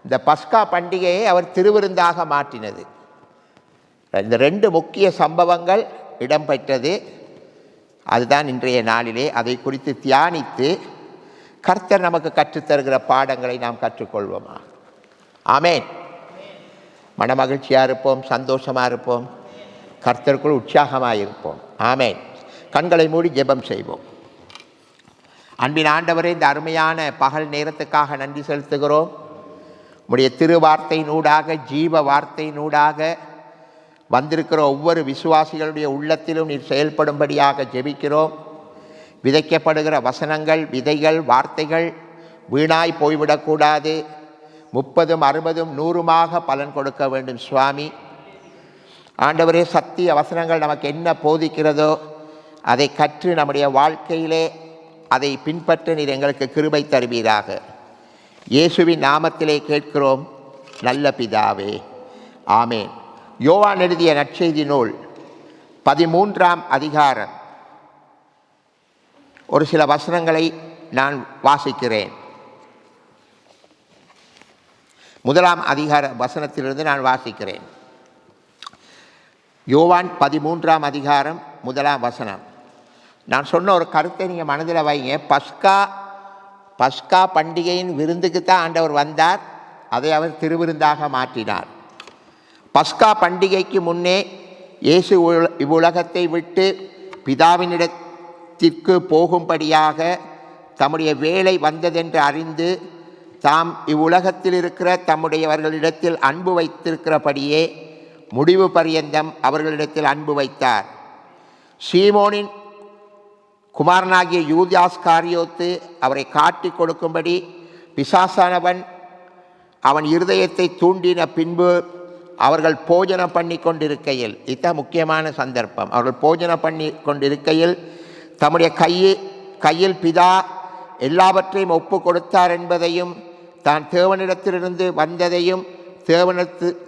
இந்த பஸ்கா பண்டிகையை அவர் திருவிருந்தாக மாற்றினது. இந்த 2 முக்கிய சம்பவங்கள் இடம்பெற்றது. அதுதான் இன்றைய நாளிலே அதை குறித்து தியானித்து கர்த்தர் நமக்கு கற்றுத்தருகிற பாடங்களை நாம் கற்றுக்கொள்வோமா? ஆமேன். மனமகிழ்ச்சியாக இருப்போம், சந்தோஷமாக இருப்போம், கர்த்தருக்குள் உற்சாகமாக இருப்போம். ஆமேன். கண்களை மூடி ஜெபம் செய்வோம். அன்பின் ஆண்டவரே, இந்த அருமையான பகல் நேரத்துக்காக நன்றி செலுத்துகிறோம். உம்முடைய திருவார்த்தையினூடாக, ஜீவ வார்த்தையினூடாக வந்திருக்கிற ஒவ்வொரு விசுவாசிகளுடைய உள்ளத்திலும் நீர் செயல்படும்படியாக ஜெபிக்கிறோம். விதைக்கப்படுகிற வசனங்கள், விதைகள், வார்த்தைகள் வீணாய் போய்விடக்கூடாது. 30, 60, 100 பலன் கொடுக்க வேண்டும் சுவாமி. ஆண்டவரே, சத்திய வசனங்கள் நமக்கு என்ன போதிக்கிறதோ அதை கற்று நம்முடைய வாழ்க்கையிலே அதை பின்பற்ற நீர் எங்களுக்கு கிருபை தருவீராக. இயேசுவின் நாமத்திலே கேட்கிறோம் நல்ல பிதாவே, ஆமேன். யோவான் எழுதிய நற்செய்தி நூல் 13ஆம் அதிகாரம் ஒரு சில வசனங்களை நான் வாசிக்கிறேன். 1ஆம் அதிகார வசனத்திலிருந்து நான் வாசிக்கிறேன். யோவான் 13ஆம் அதிகாரம் 1ஆம் வசனம். நான் சொன்ன ஒரு கருத்தை நீங்கள் மனதில் வைங்க. பஸ்கா பண்டிகையின் விருந்துக்கு தான் ஆண்டவர் வந்தார். அதை அவர் திருவிருந்தாக மாற்றினார். பஸ்கா பண்டிகைக்கு முன்னே இயேசு இவ்வுலகத்தை விட்டு பிதாவினிடத்திற்கு போகும்படியாக தம்முடைய வேலை வந்ததென்று அறிந்து தாம் இவ்வுலகத்தில் இருக்கிற தம்முடையவர்களிடத்தில் அன்பு வைத்திருக்கிறபடியே முடிவு பரியந்தம் அவர்களிடத்தில் அன்பு வைத்தார். சீமோனின் குமாரனாகிய யூதாஸ்காரியோத்து அவரை காட்டி கொடுக்கும்படி பிசாசானவன் அவன் இருதயத்தை தூண்டின பின்பு அவர்கள் போஜனம் பண்ணி கொண்டிருக்கையில், இதுதான் முக்கியமான சந்தர்ப்பம், அவர்கள் போஜனம் பண்ணி கொண்டிருக்கையில் தம்முடைய கையில் பிதா எல்லாவற்றையும் ஒப்பு கொடுத்தார் என்பதையும் தான் தேவனிடத்திலிருந்து வந்ததையும்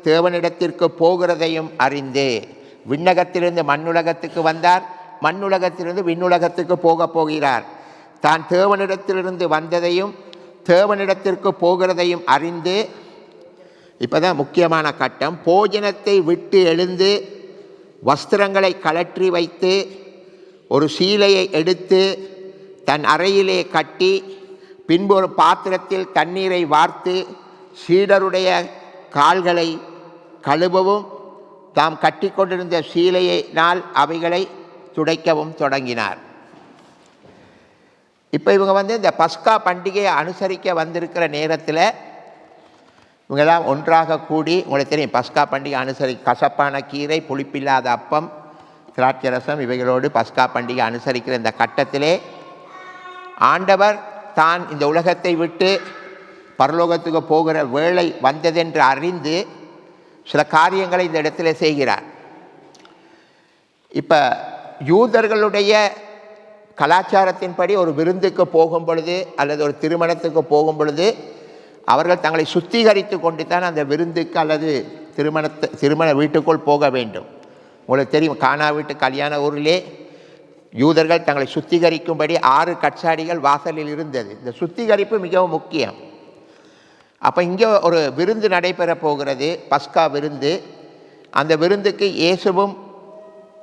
தேவனிடத்திற்கு போகிறதையும் அறிந்தே விண்ணகத்திலிருந்து மண்ணுலகத்துக்கு வந்தார், மண்ணுலகத்திலிருந்து விண்ணுலகத்துக்கு போகிறார். தான் தேவனிடத்திலிருந்து வந்ததையும் தேவனிடத்திற்கு போகிறதையும் அறிந்து, இப்போதான் முக்கியமான கட்டம், போஜனத்தை விட்டு எழுந்து வஸ்திரங்களை கழற்றி வைத்து ஒரு சீலையை எடுத்து தன் அறையிலே கட்டி பின்பு ஒரு பாத்திரத்தில் தண்ணீரை வார்த்து சீடருடைய கால்களை கழுவவும் தாம் கட்டி கொண்டிருந்த சீலையினால் அவைகளை துடைக்கவும் தொடங்கினார். இப்போ இவங்க இந்த பஸ்கா பண்டிகையை அனுசரிக்க வந்திருக்கிற நேரத்தில் இவங்கெல்லாம் ஒன்றாக கூடி, உங்களுக்கு தெரியும் பஸ்கா பண்டிகை கசப்பான கீரை, புளிப்பில்லாத அப்பம், திராட்சை ரசம் இவைகளோடு பஸ்கா பண்டிகை அனுசரிக்கிற இந்த கட்டத்திலே ஆண்டவர் தான் இந்த உலகத்தை விட்டு பரலோகத்துக்கு போகிற வேளை வந்ததென்று அறிந்து சில காரியங்களை இந்த இடத்துல செய்கிறார். இப்போ யூதர்களுடைய கலாச்சாரத்தின்படி ஒரு விருந்துக்கு போகும் பொழுது அல்லது ஒரு திருமணத்துக்கு போகும் பொழுது அவர்கள் தங்களை சுத்திகரித்து கொண்டு தான் அந்த விருந்துக்கு அல்லது திருமண வீட்டுக்குள் போக வேண்டும். உங்களுக்கு தெரியும், கானா வீட்டு கல்யாண ஊரிலே யூதர்கள் தங்களை சுத்திகரிக்கும்படி 6 கச்சாடிகள் வாசலில் இருந்தது. இந்த சுத்திகரிப்பு மிகவும் முக்கியம். அப்போ இங்கே ஒரு விருந்து நடைபெற போகிறது, பஸ்கா விருந்து. அந்த விருந்துக்கு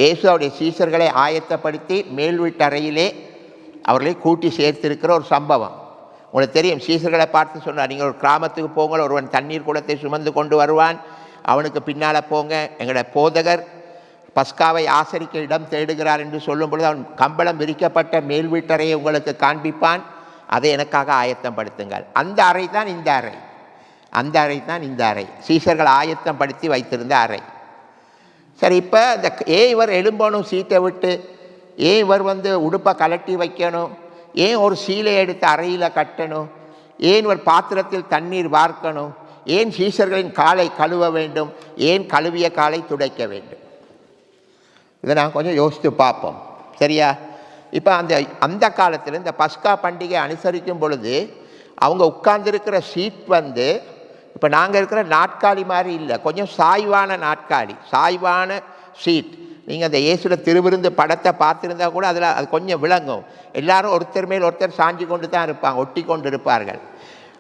இயேசுவுடைய சீசர்களை ஆயத்தப்படுத்தி மேல் வீட்டறையிலே அவர்களை கூட்டி சேர்த்திருக்கிற ஒரு சம்பவம். உங்களுக்கு தெரியும், சீசர்களை பார்த்து சொன்னார், நீங்கள் ஒரு கிராமத்துக்கு போங்க, ஒருவன் தண்ணீர் குடத்தை சுமந்து கொண்டு வருவான், அவனுக்கு பின்னால் போங்க, எங்களோட போதகர் பஸ்காவை ஆசரிக்க இடம் தேடுகிறார் என்று சொல்லும் பொழுது அவன் கம்பளம் விரிக்கப்பட்ட மேல் வீட்டறையை உங்களுக்கு காண்பிப்பான், அதை எனக்காக ஆயத்தம் படுத்துங்கள். அந்த அறை தான் இந்த அறை, அந்த அறை தான் இந்த அறை, சீசர்கள் ஆயத்தம் படுத்தி வைத்திருந்த அறை. சரி, இப்போ இந்த ஏன் இவர் எழும்பணும் சீட்டை விட்டு, ஏன் இவர் உடுப்பை கலட்டி வைக்கணும், ஏன் ஒரு சீலை எடுத்து அறையில் கட்டணும், ஏன் ஒரு பாத்திரத்தில் தண்ணீர் வார்க்கணும், ஏன் சீசர்களின் காலை கழுவ வேண்டும், ஏன் கழுவிய காலை துடைக்க வேண்டும்? இதை நான் கொஞ்சம் யோசித்து பார்ப்போம், சரியா? இப்போ அந்த காலத்தில் இந்த பஸ்கா பண்டிகை அனுசரிக்கும் பொழுது அவங்க உட்கார்ந்துருக்கிற சீட் இப்போ நாங்கள் இருக்கிற நாட்காலி மாதிரி இல்லை, கொஞ்சம் சாய்வான நாட்காலி, சாய்வான சீட். நீங்கள் அந்த இயேசுல திருவிருந்து படத்தை பார்த்துருந்தா கூட அது கொஞ்சம் விளங்கும். எல்லாரும் ஒருத்தர் மேல் ஒருத்தர் சாஞ்சி கொண்டு தான் இருப்பாங்க, ஒட்டி கொண்டு இருப்பார்கள்.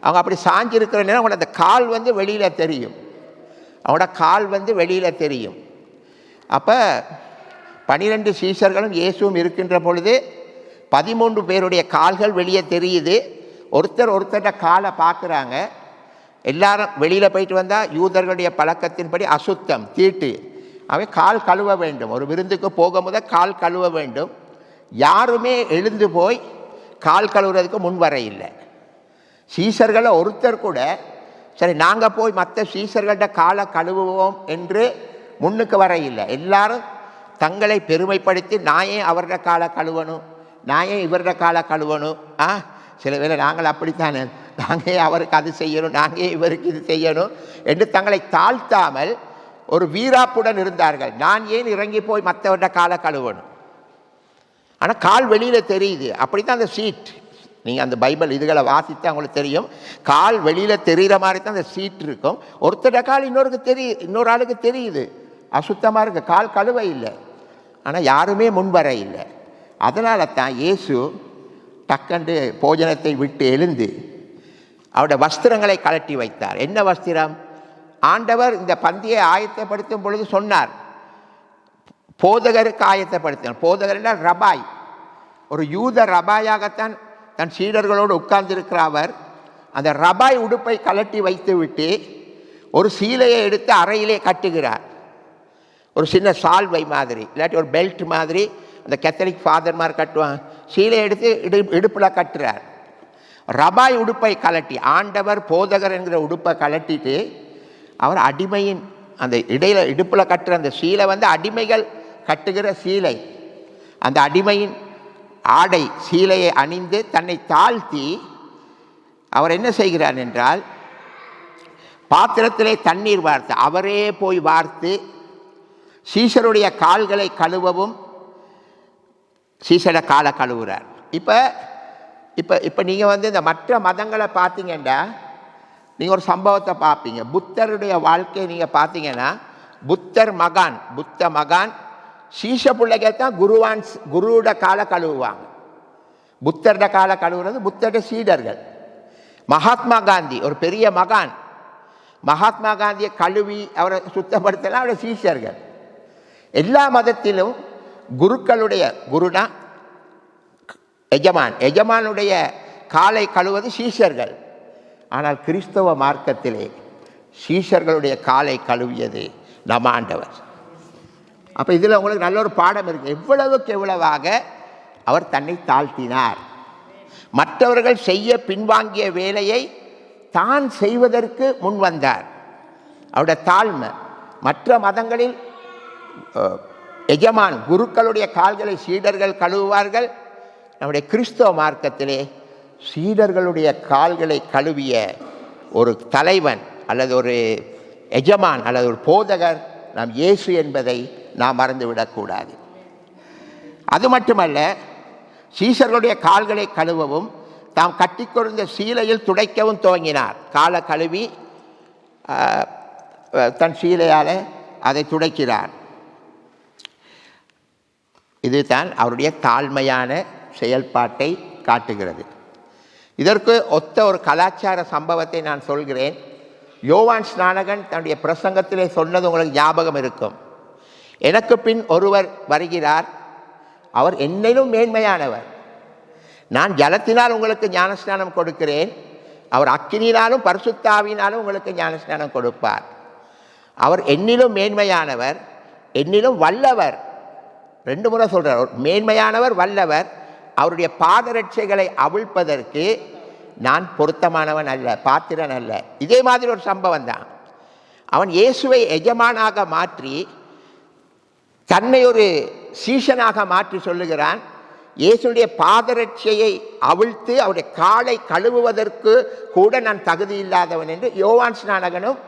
அவங்க அப்படி சாஞ்சிருக்கிற நேரம் அவங்களோட அந்த கால் வந்து வெளியில் தெரியும், அவங்களோட கால் வந்து வெளியில் தெரியும். அப்போ 12 சீஷர்களும் இயேசுவும் இருக்கின்ற பொழுது 13 பேருடைய கால்கள் வெளியே தெரியுது. ஒருத்தரோட காலை பார்க்குறாங்க. எல்லாரும் வெளியில் போயிட்டு வந்தால் யூதர்களுடைய பழக்கத்தின்படி அசுத்தம், தீட்டு. அவன் கால் கழுவ வேண்டும். ஒரு விருந்துக்கு போகும்போது கால் கழுவ வேண்டும். யாருமே எழுந்து போய் கால் கழுவுறதுக்கு முன் வர இல்லை. சீசர்களை ஒருத்தர் கூட சரி நாங்கள் போய் மற்ற சீசர்கள்ட்ட காலை கழுவுவோம் என்று முன்னுக்கு வர இல்லை. எல்லாரும் தங்களை பெருமைப்படுத்தி நான் ஏன் அவரோட காலை கழுவணும், நான் ஏன் இவரோட காலை கழுவணும், சில வேளை நாங்கள் அப்படித்தானே, நாங்கள் ஏன் அவருக்கு அது செய்யணும், நாங்கள் ஏன் இவருக்கு இது செய்யணும் என்று தங்களை தாழ்த்தாமல் ஒரு வீராப்புடன் இருந்தார்கள். நான் ஏன் இறங்கி போய் மற்றவரோட காலை கழுவணும். ஆனால் கால் வெளியில் தெரியுது. அப்படி தான் அந்த சீட், நீங்கள் அந்த பைபிள் இதுகளை வாசித்தா உங்களுக்கு தெரியும், கால் வெளியில் தெரிகிற மாதிரி தான் அந்த சீட் இருக்கும். ஒருத்தட கால் இன்னொரு ஆளுக்கு தெரியுது அசுத்தமாக இருக்கு, கால் கழுவ இல்லை. ஆனால் யாருமே முன்வர இல்லை. அதனால தான் இயேசு டக்கண்டு போஜனத்தை விட்டு எழுந்து அவருடைய வஸ்திரங்களை கழட்டி வைத்தார். என்ன வஸ்திரம்? ஆண்டவர் இந்த பந்தியை ஆயத்தப்படுத்தும் பொழுது சொன்னார், போதகருக்கு ஆயத்தப்படுத்தினார். போதகர் என்றால் ரபாய், ஒரு யூத ரபாயாகத்தான் தன் சீடர்களோடு உட்கார்ந்திருக்கிற அவர் அந்த ரபாய் உடுப்பை கழட்டி வைத்து விட்டு ஒரு சீலையை எடுத்து அறையிலே கட்டுகிறார். ஒரு சின்ன சால்வை மாதிரி, இல்லாட்டி ஒரு பெல்ட் மாதிரி அந்த கேத்தலிக் ஃபாதர்மார் கட்டுவாங்க. சீலையை எடுத்து இடுப்பில் கட்டுறார். ரபாய் உடுப்பை கலட்டி, ஆண்டவர் போதகர் என்கிற உடுப்பை கலட்டிட்டு அவர் அடிமையின் அந்த இடுப்பில் கட்டுற அந்த சீலை வந்து அடிமைகள் கட்டுகிற சீலை, அந்த அடிமையின் ஆடை சீலையை அணிந்து தன்னை தாழ்த்தி அவர் என்ன செய்கிறார் என்றால், பாத்திரத்திலே தண்ணீர் வார்த்து அவரே போய் வார்த்து சீசருடைய கால்களை கழுவவும் சீசரை காலை கழுவுறார். இப்போ இப்போ இப்போ நீங்கள் வந்து இந்த மற்ற மதங்களை பார்த்தீங்கன்னா நீங்கள் ஒரு சம்பவத்தை பார்ப்பீங்க. புத்தருடைய வாழ்க்கையை நீங்கள் பார்த்தீங்கன்னா புத்த மகான் சீச பிள்ளைகள் தான் குருவோட காலை கழுவுவாங்க. புத்தரோட காலை கழுவுறது புத்தருடைய சீடர்கள். மகாத்மா காந்தி ஒரு பெரிய மகான், மகாத்மா காந்தியை கழுவி அவரை சுத்தப்படுத்தலாம் அவருடைய சீஷர்கள். எல்லா மதத்திலும் குருனா எஜமானுடைய காலை கழுவது சீஷர்கள். ஆனால் கிறிஸ்தவ மார்க்கத்திலே சீஷர்களுடைய காலை கழுவியது நம் ஆண்டவர். அப்போ இதில் உங்களுக்கு நல்ல ஒரு பாடம் இருக்குது. எவ்வளவுக்கு எவ்வளவாக அவர் தன்னை தாழ்த்தினார். மற்றவர்கள் செய்ய பின்வாங்கிய வேலையை தான் செய்வதற்கு முன் வந்தார். அவருடைய தாழ்மை. மற்ற மதங்களில் எஜமான் குருக்களுடைய கால்களை சீடர்கள் கழுவுவார்கள். நம்முடைய கிறிஸ்தவ மார்க்கத்திலே சீடர்களுடைய கால்களை கழுவிய ஒரு தலைவன் அல்லது ஒரு எஜமான் அல்லது ஒரு போதகர் நாம் இயேசு என்பதை நாம் மறந்துவிடக்கூடாது. அது மட்டுமல்ல, சீஷர்களுடைய கால்களை கழுவவும் தாம் கட்டிக்கொண்ட சீலையில் துடைக்கவும் துவங்கினார். காலை கழுவி தன் சீலையால் அதை துடைக்கிறார். இதுதான் அவருடைய தாழ்மையான செயல்பாட்டை காட்டுகிறது. இதற்கு ஒத்த ஒரு கலாச்சார சம்பவத்தை நான் சொல்கிறேன். யோவான் ஸ்நானகன் தன்னுடைய பிரசங்கத்திலே சொன்னது உங்களுக்கு ஞாபகம் இருக்கும். எனக்கு பின் ஒருவர் வருகிறார், அவர் என்னிலும் மேன்மையானவர். நான் ஜலத்தினால் உங்களுக்கு ஞானஸ்நானம் கொடுக்கிறேன், அவர் அக்கினியினாலும் பரிசுத்தாவினாலும் உங்களுக்கு ஞானஸ்நானம் கொடுப்பார். அவர் என்னிலும் மேன்மையானவர், என்னிலும் வல்லவர். 2 முறை சொல்கிறார். மேன்மையானவர், வல்லவர். அவருடைய பாதரட்சைகளை அவிழ்ப்பதற்கு நான் பொருத்தமானவன் அல்ல, பாத்திரன் அல்ல. இதே மாதிரி ஒரு சம்பவம் தான். அவன் இயேசுவை எஜமானாக மாற்றி தன்னை ஒரு சீஷனாக மாற்றி சொல்லுகிறான், இயேசுடைய பாதரட்சையை அவிழ்த்து அவருடைய காலை கழுவுவதற்கு கூட நான் தகுதி இல்லாதவன் என்று யோவான் ஸ்நானகனும்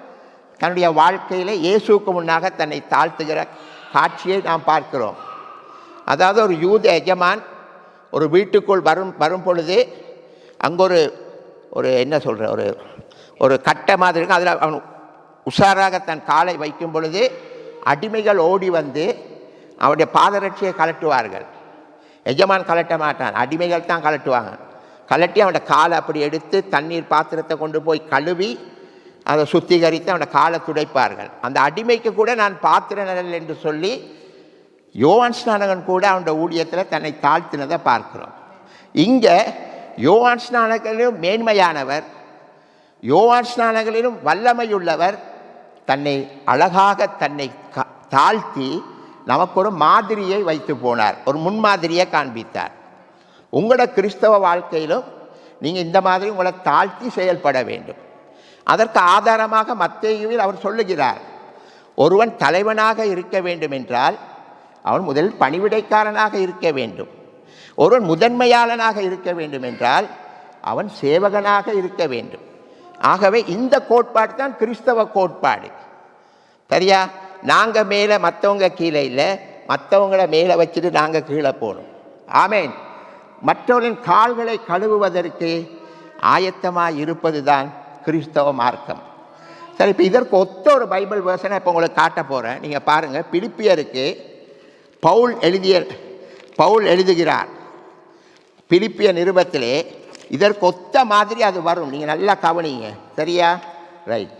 தன்னுடைய வாழ்க்கையில் இயேசுக்கு முன்னாக தன்னை தாழ்த்துகிற காட்சியை நாம் பார்க்கிறோம். அதாவது ஒரு யூத எஜமான் ஒரு வீட்டுக்குள் வரும் பொழுது அங்கே ஒரு என்ன சொல்கிற ஒரு கட்டை மாதிரி இருக்கும். அதில் அவன் உஷாராக தன் காலை வைக்கும் பொழுது அடிமைகள் ஓடி வந்து அவருடைய பாதரட்சியை கலட்டுவார்கள். எஜமான் கலட்ட மாட்டான், அடிமைகள் தான் கலட்டுவாங்க. கலட்டி அவனோட காலை அப்படி எடுத்து தண்ணீர் பாத்திரத்தை கொண்டு போய் கழுவி அதை சுத்திகரித்து அவனோட காலை துடைப்பார்கள். அந்த அடிமைக்கு கூட நான் பாத்திர நிழல் என்று சொல்லி யோவான் ஸ்நானகன் கூட அவனோட ஊழியத்தில் தன்னை தாழ்த்தினதை பார்க்கிறோம். இங்கே யோவான் ஸ்நானகனிலும் மேன்மையானவர், யோவான் ஸ்நானகனிலும் வல்லமையுள்ளவர் தன்னை அழகாக தன்னை தாழ்த்தி நமக்கு ஒரு மாதிரியை வைத்து போனார், ஒரு முன்மாதிரியை காண்பித்தார். உங்களோட கிறிஸ்தவ வாழ்க்கையிலும் நீங்கள் இந்த மாதிரி உங்களை தாழ்த்தி செயல்பட வேண்டும். அதற்கு ஆதாரமாக மத்தேயுவில் அவர் சொல்லுகிறார், ஒருவன் தலைவனாக இருக்க வேண்டும் என்றால் அவன் முதலில் பணிவிடைக்காரனாக இருக்க வேண்டும். ஒருவன் முதன்மையாளனாக இருக்க வேண்டும் என்றால் அவன் சேவகனாக இருக்க வேண்டும். ஆகவே இந்த கோட்பாடு தான் கிறிஸ்தவ கோட்பாடு. சரியா? நாங்கள் மேலே மற்றவங்க கீழே இல்லை, மற்றவங்கள மேலே வச்சுட்டு நாங்கள் கீழே போகணும். ஆமேன். மற்றவரின் கால்களை கழுவுவதற்கு ஆயத்தமாக இருப்பது தான் கிறிஸ்தவ மார்க்கம். சரி, இப்போ இதற்கு ஒத்த ஒரு பைபிள் வேர்ஷனை இப்போ உங்களுக்கு காட்ட போகிறேன். நீங்கள் பாருங்கள், பிலிப்பியருக்கு பவுல் எழுதுகிறார். பிலிப்பிய நிருபத்திலே இதற்கு ஒத்த மாதிரி அது வரும். நீங்கள் நல்லா கவனிங்க. சரியா? ரைட்.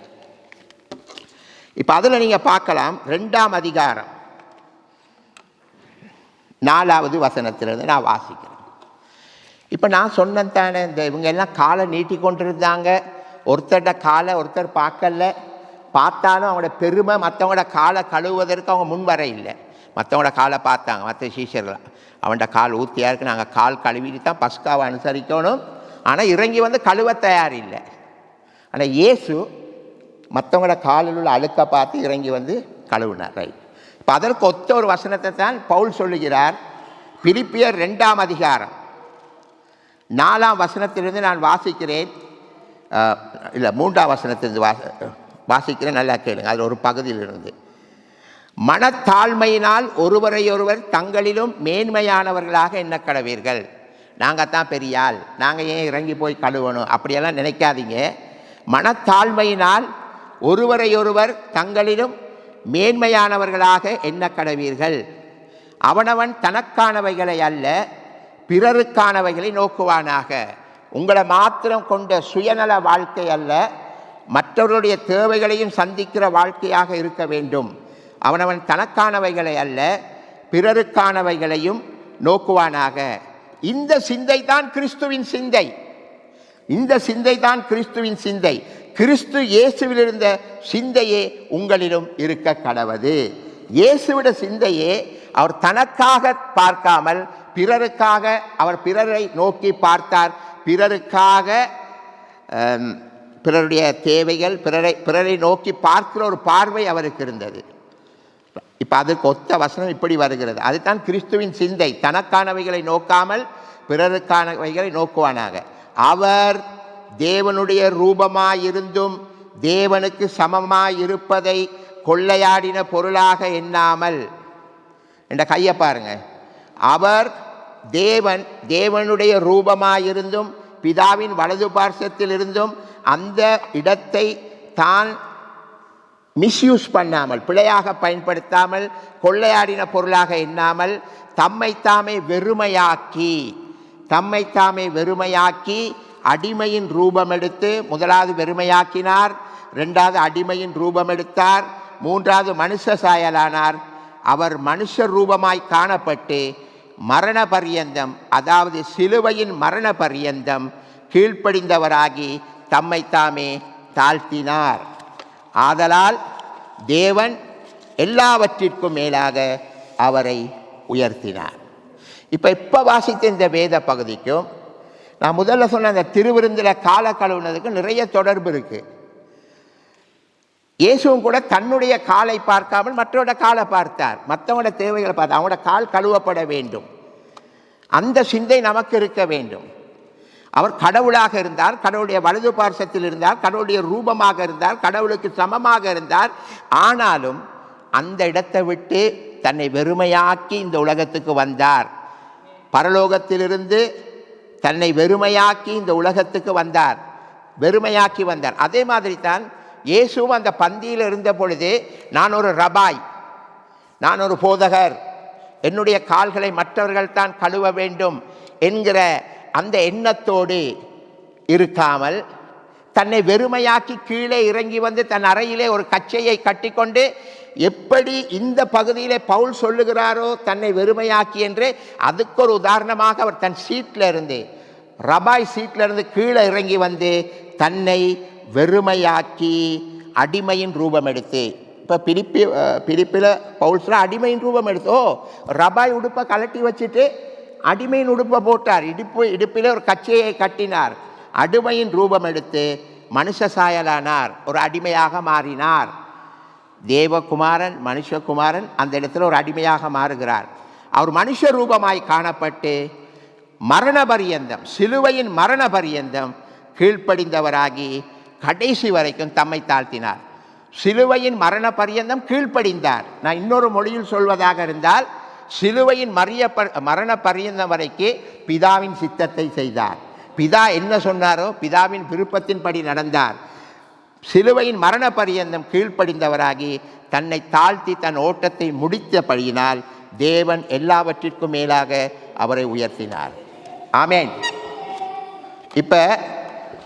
இப்போ அதில் நீங்கள் பார்க்கலாம், 2ஆம் அதிகாரம் 4வது வசனத்திலிருந்து நான் வாசிக்கிறேன். இப்போ நான் சொன்னதானே, இந்த இவங்க எல்லாம் காலை நீட்டி கொண்டிருந்தாங்க. ஒருத்தரோட காலை ஒருத்தர் பார்க்கல, பார்த்தாலும் அவங்களோட பெருமை மற்றவங்களோட காலை கழுவுவதற்கு அவங்க முன் வர இல்லை. மற்றவங்களோட காலை பார்த்தாங்க, மற்ற சீஷர்கள், அவன்கிட்ட கால் ஊற்றியா இருக்கு, நாங்கள் கால் கழுவிட்டு தான் பஸ்காவை அனுசரிக்கணும். ஆனால் இறங்கி வந்து கழுவ தயார் இல்லை. ஆனால் இயேசு மற்றவங்களோட காலில் உள்ள அழுக்க பார்த்து இறங்கி வந்து கழுவினார். ரைட். இப்போ அதற்கு ஒத்த ஒரு வசனத்தை தான் பவுல் சொல்லுகிறார். பிலிப்பியர் 2ஆம் அதிகாரம் 4ஆம் வசனத்திலிருந்து நான் வாசிக்கிறேன். இல்லை, 3ஆம் வசனத்திலிருந்து வாசிக்கிறேன். நல்லா கேளுங்க. அதில் ஒரு பகுதியிலிருந்து, மனத்தாழ்மையினால் ஒருவரையொருவர் தங்களிலும் மேன்மையானவர்களாக எண்ண கடவீர்கள். நாங்கள் தான் பெரியாள், நாங்கள் ஏன் இறங்கி போய் கழுவணும், அப்படியெல்லாம் நினைக்காதீங்க. மனத்தாழ்மையினால் ஒருவரையொருவர் தங்களிலும் மேன்மையானவர்களாக எண்ண கடவீர்கள். அவனவன் தனக்கானவைகளை அல்ல, பிறருக்கானவைகளை நோக்குவானாக. உங்களை மாத்திரம் கொண்ட சுயநல வாழ்க்கை அல்ல, மற்றவர்களுடைய தேவைகளையும் சந்திக்கிற வாழ்க்கையாக இருக்க வேண்டும். அவனவன் தனக்கானவைகளை அல்ல, பிறருக்கானவைகளையும் நோக்குவானாக. இந்த சிந்தை தான் கிறிஸ்துவின் சிந்தை. இந்த சிந்தை தான் கிறிஸ்துவின் சிந்தை. கிறிஸ்து இயேசுவில் இருந்த சிந்தையே உங்களிலும் இருக்க கடவது. இயேசுவிட சிந்தையே அவர் தனக்காக பார்க்காமல் பிறருக்காக, அவர் பிறரை நோக்கி பார்த்தார். பிறருக்காக, பிறருடைய தேவைகள், பிறரை நோக்கி பார்க்கிற ஒரு பார்வை அவருக்கு இருந்தது. இப்போ அதுக்கு ஒத்த வசனம் இப்படி வருகிறது. அதுதான் கிறிஸ்துவின் சிந்தை. தனக்கானவைகளை நோக்காமல் பிறருக்கானவைகளை நோக்குவானாக. அவர் தேவனுடைய ரூபமாயிருந்தும் தேவனுக்கு சமமாயிருப்பதை கொள்ளையாடின பொருளாக எண்ணாமல், என்ற கையை பாருங்க, அவர் தேவனுடைய ரூபமாயிருந்தும் பிதாவின் வலது பார்சத்தில் இருந்தும் அந்த இடத்தை தான் மிஸ்யூஸ் பண்ணாமல், பிழையாக பயன்படுத்தாமல், கொள்ளையாடின பொருளாக எண்ணாமல் தம்மைத்தாமே வெறுமையாக்கி அடிமையின் ரூபம் எடுத்து, முதலாவது வெறுமையாக்கினார், 2வது அடிமையின் ரூபம் எடுத்தார், 3வது மனுஷ சாயலானார். அவர் மனுஷ ரூபமாய் காணப்பட்டு மரண பரியந்தம், அதாவது சிலுவையின் மரண பரியந்தம் கீழ்ப்படிந்தவராகி தம்மைத்தாமே தாழ்த்தினார். ஆதலால் தேவன் எல்லாவற்றிற்கும் மேலாக அவரை உயர்த்தினார். இப்போ வாசித்த இந்த வேத பகுதிக்கும் நான் முதல்ல சொன்ன அந்த திருவிருந்தில் காலை கழுவுனதுக்கு நிறைய தொடர்பு இருக்குது. இயேசுவும் கூட தன்னுடைய காலை பார்க்காமல் மற்றவரோட காலை பார்த்தார், மற்றவங்களோட தேவைகளை பார்த்தார். அவங்களோட கால் கழுவப்பட வேண்டும். அந்த சிந்தை நமக்கு இருக்க வேண்டும். அவர் கடவுளாக இருந்தார், கடவுளுடைய வலது பார்சத்தில் இருந்தார், கடவுளுடைய ரூபமாக இருந்தார், கடவுளுக்கு சமமாக இருந்தார். ஆனாலும் அந்த இடத்தை விட்டு தன்னை வெறுமையாக்கி இந்த உலகத்துக்கு வந்தார். பரலோகத்திலிருந்து தன்னை வெறுமையாக்கி இந்த உலகத்துக்கு வந்தார், வெறுமையாக்கி வந்தார். அதே மாதிரி தான் இயேசுவும் அந்த பந்தியில் இருந்த பொழுது, நான் ஒரு ரபாய், நான் ஒரு போதகர், என்னுடைய கால்களை மற்றவர்கள் தான் கழுவ வேண்டும் என்கிற அந்த எண்ணத்தோடு இருக்காமல் தன்னை வெறுமையாக்கி கீழே இறங்கி வந்து தன் அறையிலே ஒரு கச்சையை கட்டிக்கொண்டு, எப்படி இந்த பகுதியிலே பவுல் சொல்லுகிறாரோ தன்னை வெறுமையாக்கி என்று, அதுக்கு ஒரு உதாரணமாக அவர் தன் சீட்டில் இருந்து, ரபாய் சீட்டில் இருந்து கீழே இறங்கி வந்து தன்னை வெறுமையாக்கி அடிமையின் ரூபம் எடுத்து, இப்போ பிலிப்பில் பவுல் சொல்ல அடிமையின் ரூபம் எடுத்து, ரபாய் உடுப்பை கலட்டி வச்சுட்டு அடிமையின் உடுப்பை போட்டார், இடுப்பில் ஒரு கச்சையை கட்டினார், அடிமையின் ரூபம் எடுத்து மனுஷ சாயலானார், ஒரு அடிமையாக மாறினார். தேவகுமாரன் மனுஷகுமாரன் அந்த இடத்துல ஒரு அடிமையாக மாறுகிறார். அவர் மனுஷ ரூபமாய் காணப்பட்டு மரண பரியந்தம், சிலுவையின் மரண பரியந்தம் கீழ்ப்படிந்தவராகி கடைசி வரைக்கும் தம்மை தாழ்த்தினார். சிலுவையின் மரண பரியந்தம் கீழ்ப்படிந்தார். நான் இன்னொரு மொழியில் சொல்வதாக இருந்தால், சிலுவையின் மரண பரியந்தம் வரைக்கும் பிதாவின் சித்தத்தை செய்தார். பிதா என்ன சொன்னாரோ பிதாவின் விருப்பத்தின்படி நடந்தார். சிலுவையின் மரண பரியந்தம் கீழ்ப்படிந்தவராகி தன்னை தாழ்த்தி தன் ஓட்டத்தை முடித்தபடியினால் தேவன் எல்லாவற்றிற்கும் மேலாக அவரை உயர்த்தினார். ஆமேன். இப்போ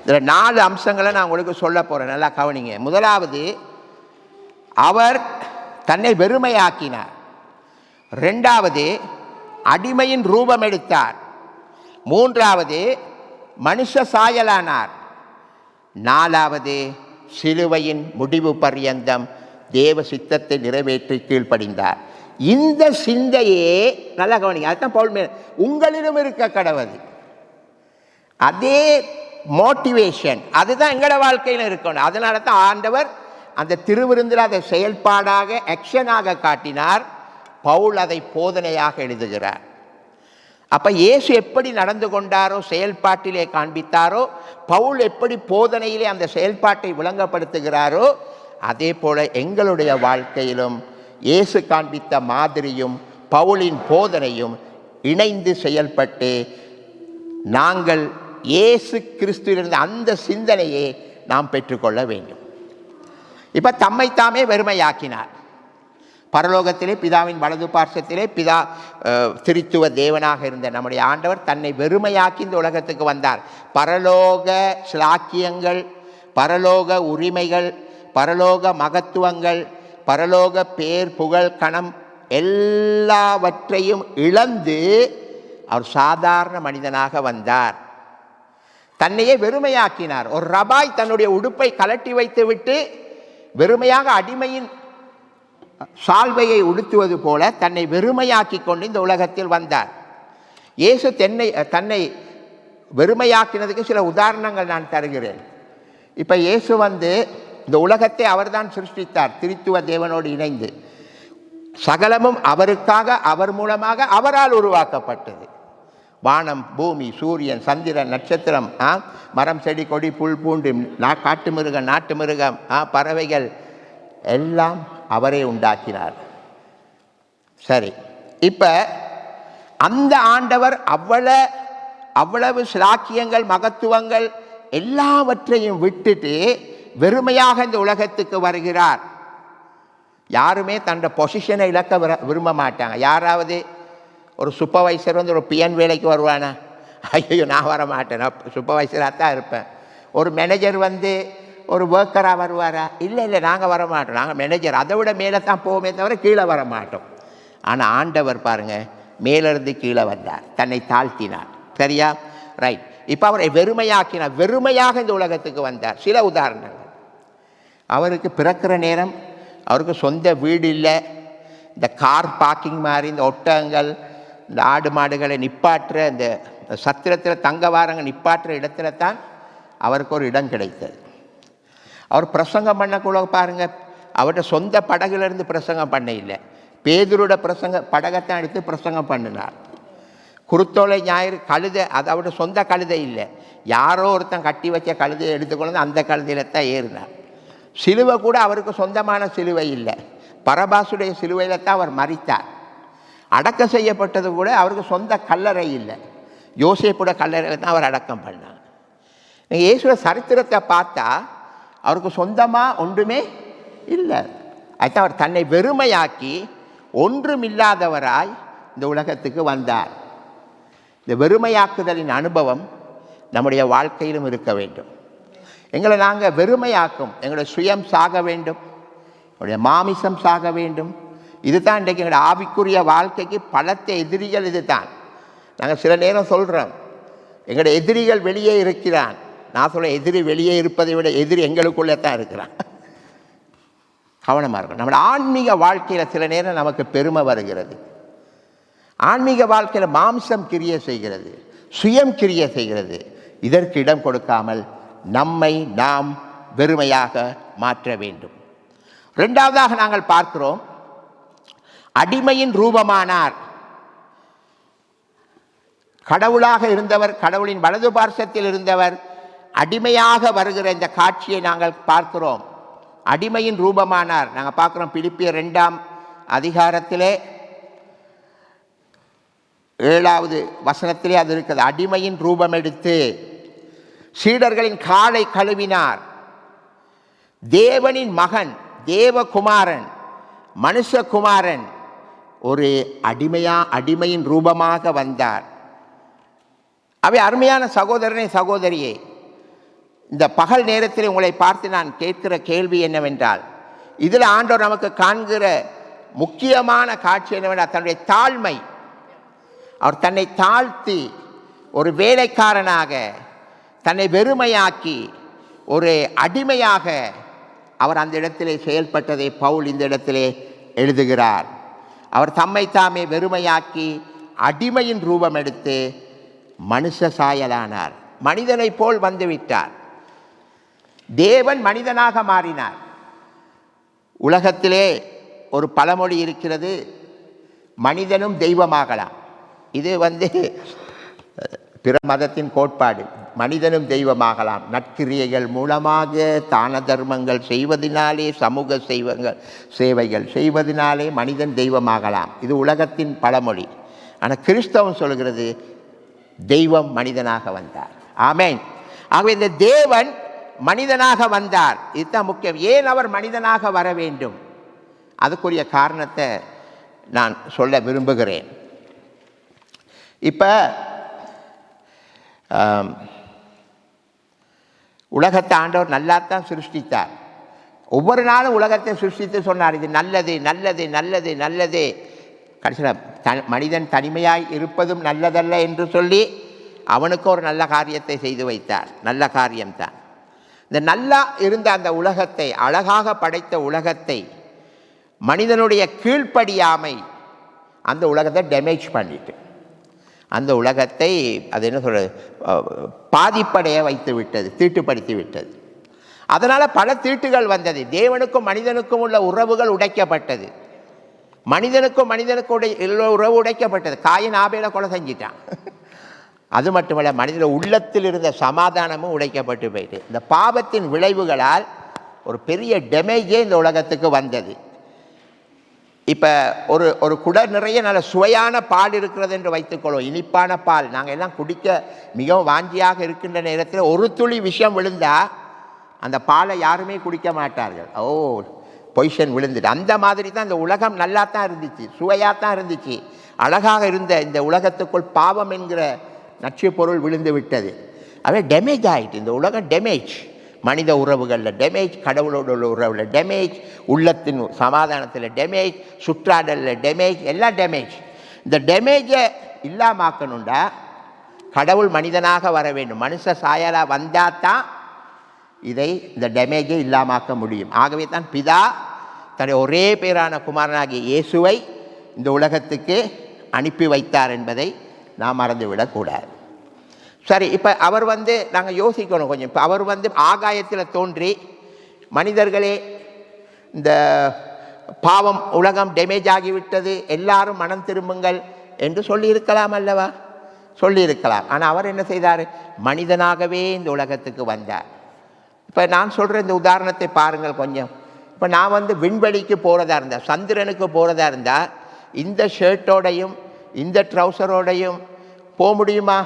இதில் 4 அம்சங்களை நான் உங்களுக்கு சொல்ல போகிறேன், நல்லா கவனிங்க. முதலாவது, அவர் தன்னை வெறுமையாக்கினார். 2வது, அடிமையின் ரூபம் எடுத்தார். 3வது, மனுஷ சாயலானார். 4வது, சிலுவையின் முடிவு பரியந்தம் தேவ சித்தத்தை நிறைவேற்றி கீழ்ப்படிந்தார். இந்த சிந்தையே நல்லா கவனிங்க. அதுதான் பவுல் உங்களிடம் இருக்க கடவுது. அதே மோட்டிவேஷன் அதுதான் எங்களோட வாழ்க்கையில் இருக்கணும். அதனால தான் ஆண்டவர் அந்த திருவிருந்தில் அதை செயல்பாடாக ஆக்ஷனாக காட்டினார். பவுல் அதை போதனையாக எழுதுகிறார். அப்போ இயேசு எப்படி நடந்து கொண்டாரோ, செயல்பாட்டிலே காண்பித்தாரோ, பவுல் எப்படி போதனையிலே அந்த செயல்பாட்டை விளங்கப்படுத்துகிறாரோ, அதே போல எங்களுடைய வாழ்க்கையிலும் இயேசு காண்பித்த மாதிரியும் பவுலின் போதனையும் இணைந்து செயல்பட்டு நாங்கள் இயேசு கிறிஸ்துவிலிருந்து அந்த சிந்தனையை நாம் பெற்றுக்கொள்ள வேண்டும். இப்போ தம்மைத்தாமே வெறுமையாக்கினார். பரலோகத்திலே பிதாவின் வலது பார்சத்திலே பிதா திரித்துவ தேவனாக இருந்த நம்முடைய ஆண்டவர் தன்னை வெறுமையாக்கி இந்த உலகத்துக்கு வந்தார். பரலோக ஸ்லாக்கியங்கள், பரலோக உரிமைகள், பரலோக மகத்துவங்கள், பரலோக பேர் புகழ் கணம் எல்லாவற்றையும் இழந்து அவர் சாதாரண மனிதனாக வந்தார். தன்னையே வெறுமையாக்கினார். ஒரு ரபாய் தன்னுடைய உடுப்பை கலட்டி வைத்து விட்டு வெறுமையாக அடிமையின் சால்வையை உடுத்துவது போல தன்னை வெறுமையாக்கி கொண்டு இந்த உலகத்தில் வந்தார். இயேசு தன்னை வெறுமையாக்கினதுக்கு சில உதாரணங்கள் நான் தருகிறேன். இப்போ இயேசு இந்த உலகத்தை அவர்தான் சிருஷ்டித்தார், திரித்துவ தேவனோடு இணைந்து. சகலமும் அவருக்காக, அவர் மூலமாக, அவரால் உருவாக்கப்பட்டது. வானம், பூமி, சூரியன், சந்திரன், நட்சத்திரம், மரம், செடி, கொடி, புல், பூண்டு, காட்டு மிருகம், நாட்டு மிருகம், பறவைகள் எல்லாம் அவரே உண்டாக்கினார். சரி, இப்போ அந்த ஆண்டவர் அவ்வளவு சிலாக்கியங்கள், மகத்துவங்கள் எல்லாவற்றையும் விட்டுட்டு வெறுமையாக இந்த உலகத்துக்கு வருகிறார். யாருமே தன்னோட பொசிஷனை இழக்க விரும்ப மாட்டாங்க. யாராவது ஒரு சூப்பர்வைசர் ஒரு பிஎன் வேலைக்கு வருவானா? ஐயோ நான் வர மாட்டேன், நான் சூப்பர்வைசராக தான் இருப்பேன். ஒரு மேனேஜர் ஒரு ஒர்க்கராக வருவாரா? இல்லை நாங்கள் வர மாட்டோம், நாங்கள் மேனேஜர், அதை விட மேலே தான் போவோமே தவிர கீழே வர மாட்டோம். ஆனால் ஆண்டவர் பாருங்கள், மேலிருந்து கீழே வந்தார், தன்னை தாழ்த்தினார். சரியா? ரைட். இப்போ அவரை வெறுமையாக்கினார், வெறுமையாக இந்த உலகத்துக்கு வந்தார். சில உதாரணங்கள். அவருக்கு பிறக்கிற நேரம் அவருக்கு சொந்த வீடு இல்லை. இந்த கார் பார்க்கிங் மாதிரி இந்த ஒட்டகங்கள், இந்த ஆடு மாடுகளை நிப்பாட்டுற இந்த சத்திரத்தில் தங்க வாரங்க நிப்பாட்டுற இடத்துல தான் அவருக்கு ஒரு இடம் கிடைத்தது. அவர் பிரசங்கம் பண்ணக்குள்ள பாருங்கள், அவர்கிட்ட சொந்த படகுலேருந்து பிரசங்கம் பண்ண இல்லை, பேதுருட படகத்தான் எடுத்து பிரசங்கம் பண்ணினார். குருத்தோலை ஞாயிறு கழுதை, அது அவருடைய சொந்த கழுதை இல்லை, யாரோ ஒருத்தன் கட்டி வச்ச கழுதையை எடுத்துக்கொண்டு அந்த கழுதையில் தான் ஏறினார். சிலுவை கூட அவருக்கு சொந்தமான சிலுவை இல்லை, பரபாசுடைய சிலுவையில் தான் அவர் மரித்தார். அடக்கம் செய்யப்பட்டது கூட அவருக்கு சொந்த கல்லறை இல்லை, யோசேப்புட கல்லறையில் தான் அவர் அடக்கம் பண்ணார். நீங்கள் இயேசுவ சரித்திரத்தை பார்த்தா அவருக்கு சொந்தமாக ஒன்றுமே இல்லை. அதுதான் அவர் தன்னை வெறுமையாக்கி ஒன்றுமில்லாதவராய் இந்த உலகத்துக்கு வந்தார். இந்த வெறுமையாக்குதலின் அனுபவம் நம்முடைய வாழ்க்கையிலும் இருக்க வேண்டும். எங்களை நாங்கள் வெறுமையாக்கும், எங்களுடைய சுயம் சாக வேண்டும், எங்களுடைய மாமிசம் சாக வேண்டும். இதுதான் இன்றைக்கு எங்களுடைய ஆவிக்குரிய வாழ்க்கைக்கு பலத்த எதிரிகள். இதுதான் நாங்கள் சில நேரம் சொல்கிறோம், எங்களுடைய எதிரிகள் வெளியே இருக்கிறான். நான் சொல்ல எதிரி வெளியே இருப்பதை விட எதிரி எங்களுக்குள்ளே தான் இருக்கிறான். கவனமாக இருக்கும். நம்மளோட ஆன்மீக வாழ்க்கையில் சில நேரம் நமக்கு பெருமை வருகிறது. ஆன்மீக வாழ்க்கையில் மாம்சம் கிரியை செய்கிறது, சுயம் கிரியை செய்கிறது. இதற்கு இடம் கொடுக்காமல் நம்மை நாம் வெறுமையாக மாற்ற வேண்டும். இரண்டாவதாக நாங்கள் பார்க்கிறோம், அடிமையின் ரூபமானார். கடவுளாக இருந்தவர், கடவுளின் வலது பார்சத்தில் இருந்தவர் அடிமையாக வருகிற இந்த காட்சியை நாங்கள் பார்க்கிறோம். அடிமையின் ரூபமானார். நாங்கள் பார்க்கிறோம் பிலிப்பியர் 2ஆம் அதிகாரத்திலே 7வது வசனத்திலே அது இருக்குது. அடிமையின் ரூபம் எடுத்து சீடர்களின் காலை கழுவினார். தேவனின் மகன், தேவகுமாரன், மனுஷகுமாரன் ஒரு அடிமையின் ரூபமாக வந்தார். அவை அருமையான சகோதரனே, சகோதரியே, இந்த பகல் நேரத்தில் உங்களை பார்த்து நான் கேட்கிற கேள்வி என்னவென்றால், இதில் ஆண்டவர் நமக்கு காண்கிற முக்கியமான காட்சி என்னவென்றால் தன்னுடைய தாழ்மை. அவர் தன்னை தாழ்த்தி ஒரு வேலைக்காரனாக தன்னை வெறுமையாக்கி ஒரு அடிமையாக அவர் அந்த இடத்திலே செயல்பட்டதை பவுல் இந்த இடத்திலே எழுதுகிறார். அவர் தம்மை தாமே வெறுமையாக்கி அடிமையின் ரூபம் எடுத்து மனுஷ சாயலானார். மனிதனை போல் வந்துவிட்டார். தேவன் மனிதனாக மாறினார். உலகத்திலே ஒரு பழமொழி இருக்கிறது, மனிதனும் தெய்வமாகலாம். இது பிற மதத்தின் கோட்பாடு. மனிதனும் தெய்வமாகலாம். நற்கிரியைகள் மூலமாக, தான தர்மங்கள் செய்வதனாலே, சமூக சேவைகள் செய்வதனாலே மனிதன் தெய்வமாகலாம். இது உலகத்தின் பழமொழி. ஆனால் கிறிஸ்தவம் சொல்கிறது தெய்வம் மனிதனாக வந்தார். ஆமென். ஆகவே இந்த தேவன் மனிதனாக வந்தார். இதுதான் முக்கியம். ஏன் அவர் மனிதனாக வர வேண்டும்? அதுக்குரிய காரணத்தை நான் சொல்ல விரும்புகிறேன். இப்போ உலகத்தை ஆண்டவர் நல்லாத்தான் சிருஷ்டித்தார். ஒவ்வொரு நாளும் உலகத்தை சிருஷ்டித்து சொன்னார், இது நல்லது நல்லது நல்லது நல்லது. கடைசியில் மனிதன் தனிமையாய் இருப்பதும் நல்லதல்ல என்று சொல்லி அவனுக்கு ஒரு நல்ல காரியத்தை செய்து வைத்தார். நல்ல காரியம்தான். இந்த நல்லா இருந்த அந்த உலகத்தை, அழகாக படைத்த உலகத்தை, மனிதனுடைய கீழ்ப்படியாமை அந்த உலகத்தை டேமேஜ் பண்ணிட்டு, அந்த உலகத்தை அது என்ன சொல்கிறது, பாதிப்படைய வைத்து விட்டது, தீட்டுப்படுத்தி விட்டது. அதனால் பல தீட்டுகள் வந்தது. தேவனுக்கும் மனிதனுக்கும் உள்ள உறவுகள் உடைக்கப்பட்டது. மனிதனுக்கும் உறவு உடைக்கப்பட்டது. காயின் ஆபேலை கொலை செஞ்சிட்டான். அது மட்டுமல்ல, மனிதன உள்ளத்தில் இருந்த சமாதானமும் உடைக்கப்பட்டு போயிட்டு, இந்த பாவத்தின் விளைவுகளால் ஒரு பெரிய டேமேஜே இந்த உலகத்துக்கு வந்தது. இப்போ ஒரு குடர் நிறைய நல்ல சுவையான பால் இருக்கிறது என்று வைத்துக்கொள்வோம், இனிப்பான பால். நாங்கள் எல்லாம் குடிக்க மிகவும் வாஞ்சியாக இருக்கின்ற நேரத்தில் ஒரு துளி விஷம் விழுந்தால் அந்த பாலை யாருமே குடிக்க மாட்டார்கள். பொய்ஷன் விழுந்துட்டு. அந்த மாதிரி தான் இந்த உலகம் நல்லா தான் இருந்துச்சு, சுவையாக தான் இருந்துச்சு, அழகாக இருந்த இந்த உலகத்துக்குள் பாவம் என்கிற நச்சு பொருள் விழுந்து விட்டது. அவே டேமேஜ் ஆகிட்டு. இந்த உலகம் டேமேஜ். மனித உறவுகளில் டேமேஜ், கடவுளோட உள்ள உறவில் டேமேஜ், உள்ளத்தின் சமாதானத்தில் டேமேஜ், சுற்றாடலில் டேமேஜ், எல்லாம் டேமேஜ். இந்த டேமேஜை இல்லாமாக்கணுண்டா கடவுள் மனிதனாக வர வேண்டும். மனுஷ சாயலாக வந்தால் தான் இந்த டேமேஜை இல்லாமாக்க முடியும். ஆகவே தான் பிதா தன்னுடைய ஒரே பேரான குமாரனாகிய இயேசுவை இந்த உலகத்துக்கு அனுப்பி வைத்தார் என்பதை நாம் மறந்துவிடக்கூடாது. சரி, இப்போ அவர் நாங்கள் யோசிக்கணும் கொஞ்சம். இப்போ அவர் ஆகாயத்தில் தோன்றி, மனிதர்களே இந்த பாவம், உலகம் டேமேஜ் ஆகிவிட்டது, எல்லாரும் மனம் திரும்புங்கள் என்று சொல்லியிருக்கலாம் அல்லவா? சொல்லியிருக்கலாம். ஆனால் அவர் என்ன செய்தார்? மனிதனாகவே இந்த உலகத்துக்கு வந்தார். இப்போ நான் சொல்கிற இந்த உதாரணத்தை பாருங்கள் கொஞ்சம். இப்போ நான் விண்வெளிக்கு போகிறதா இருந்தால், சந்திரனுக்கு போகிறதா இருந்தால், இந்த ஷர்ட்டோடையும் இந்த ட்ரௌசரோடையும் போக முடியுமா?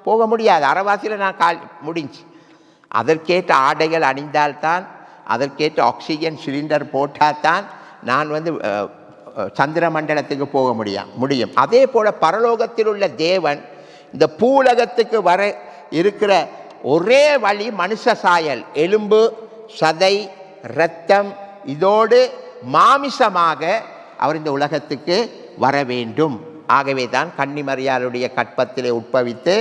போக முடியாது. அரைவாசியில் நான் முடிஞ்சு. அதற்கேற்ற ஆடைகள் அணிந்தால்தான், அதற்கேற்ற ஆக்சிஜன் சிலிண்டர் போட்டால் தான் நான் சந்திர மண்டலத்துக்கு போக முடியும். அதே போல் பரலோகத்தில் உள்ள தேவன் இந்த பூலகத்துக்கு வர இருக்கிற ஒரே வழி மனுஷ சாயல், எலும்பு சதை இரத்தம், இதோடு மாமிசமாக அவர் இந்த உலகத்துக்கு வர வேண்டும். ஆகவே தான் கன்னிமரியாளுடைய கற்பத்திலே உட்பவித்து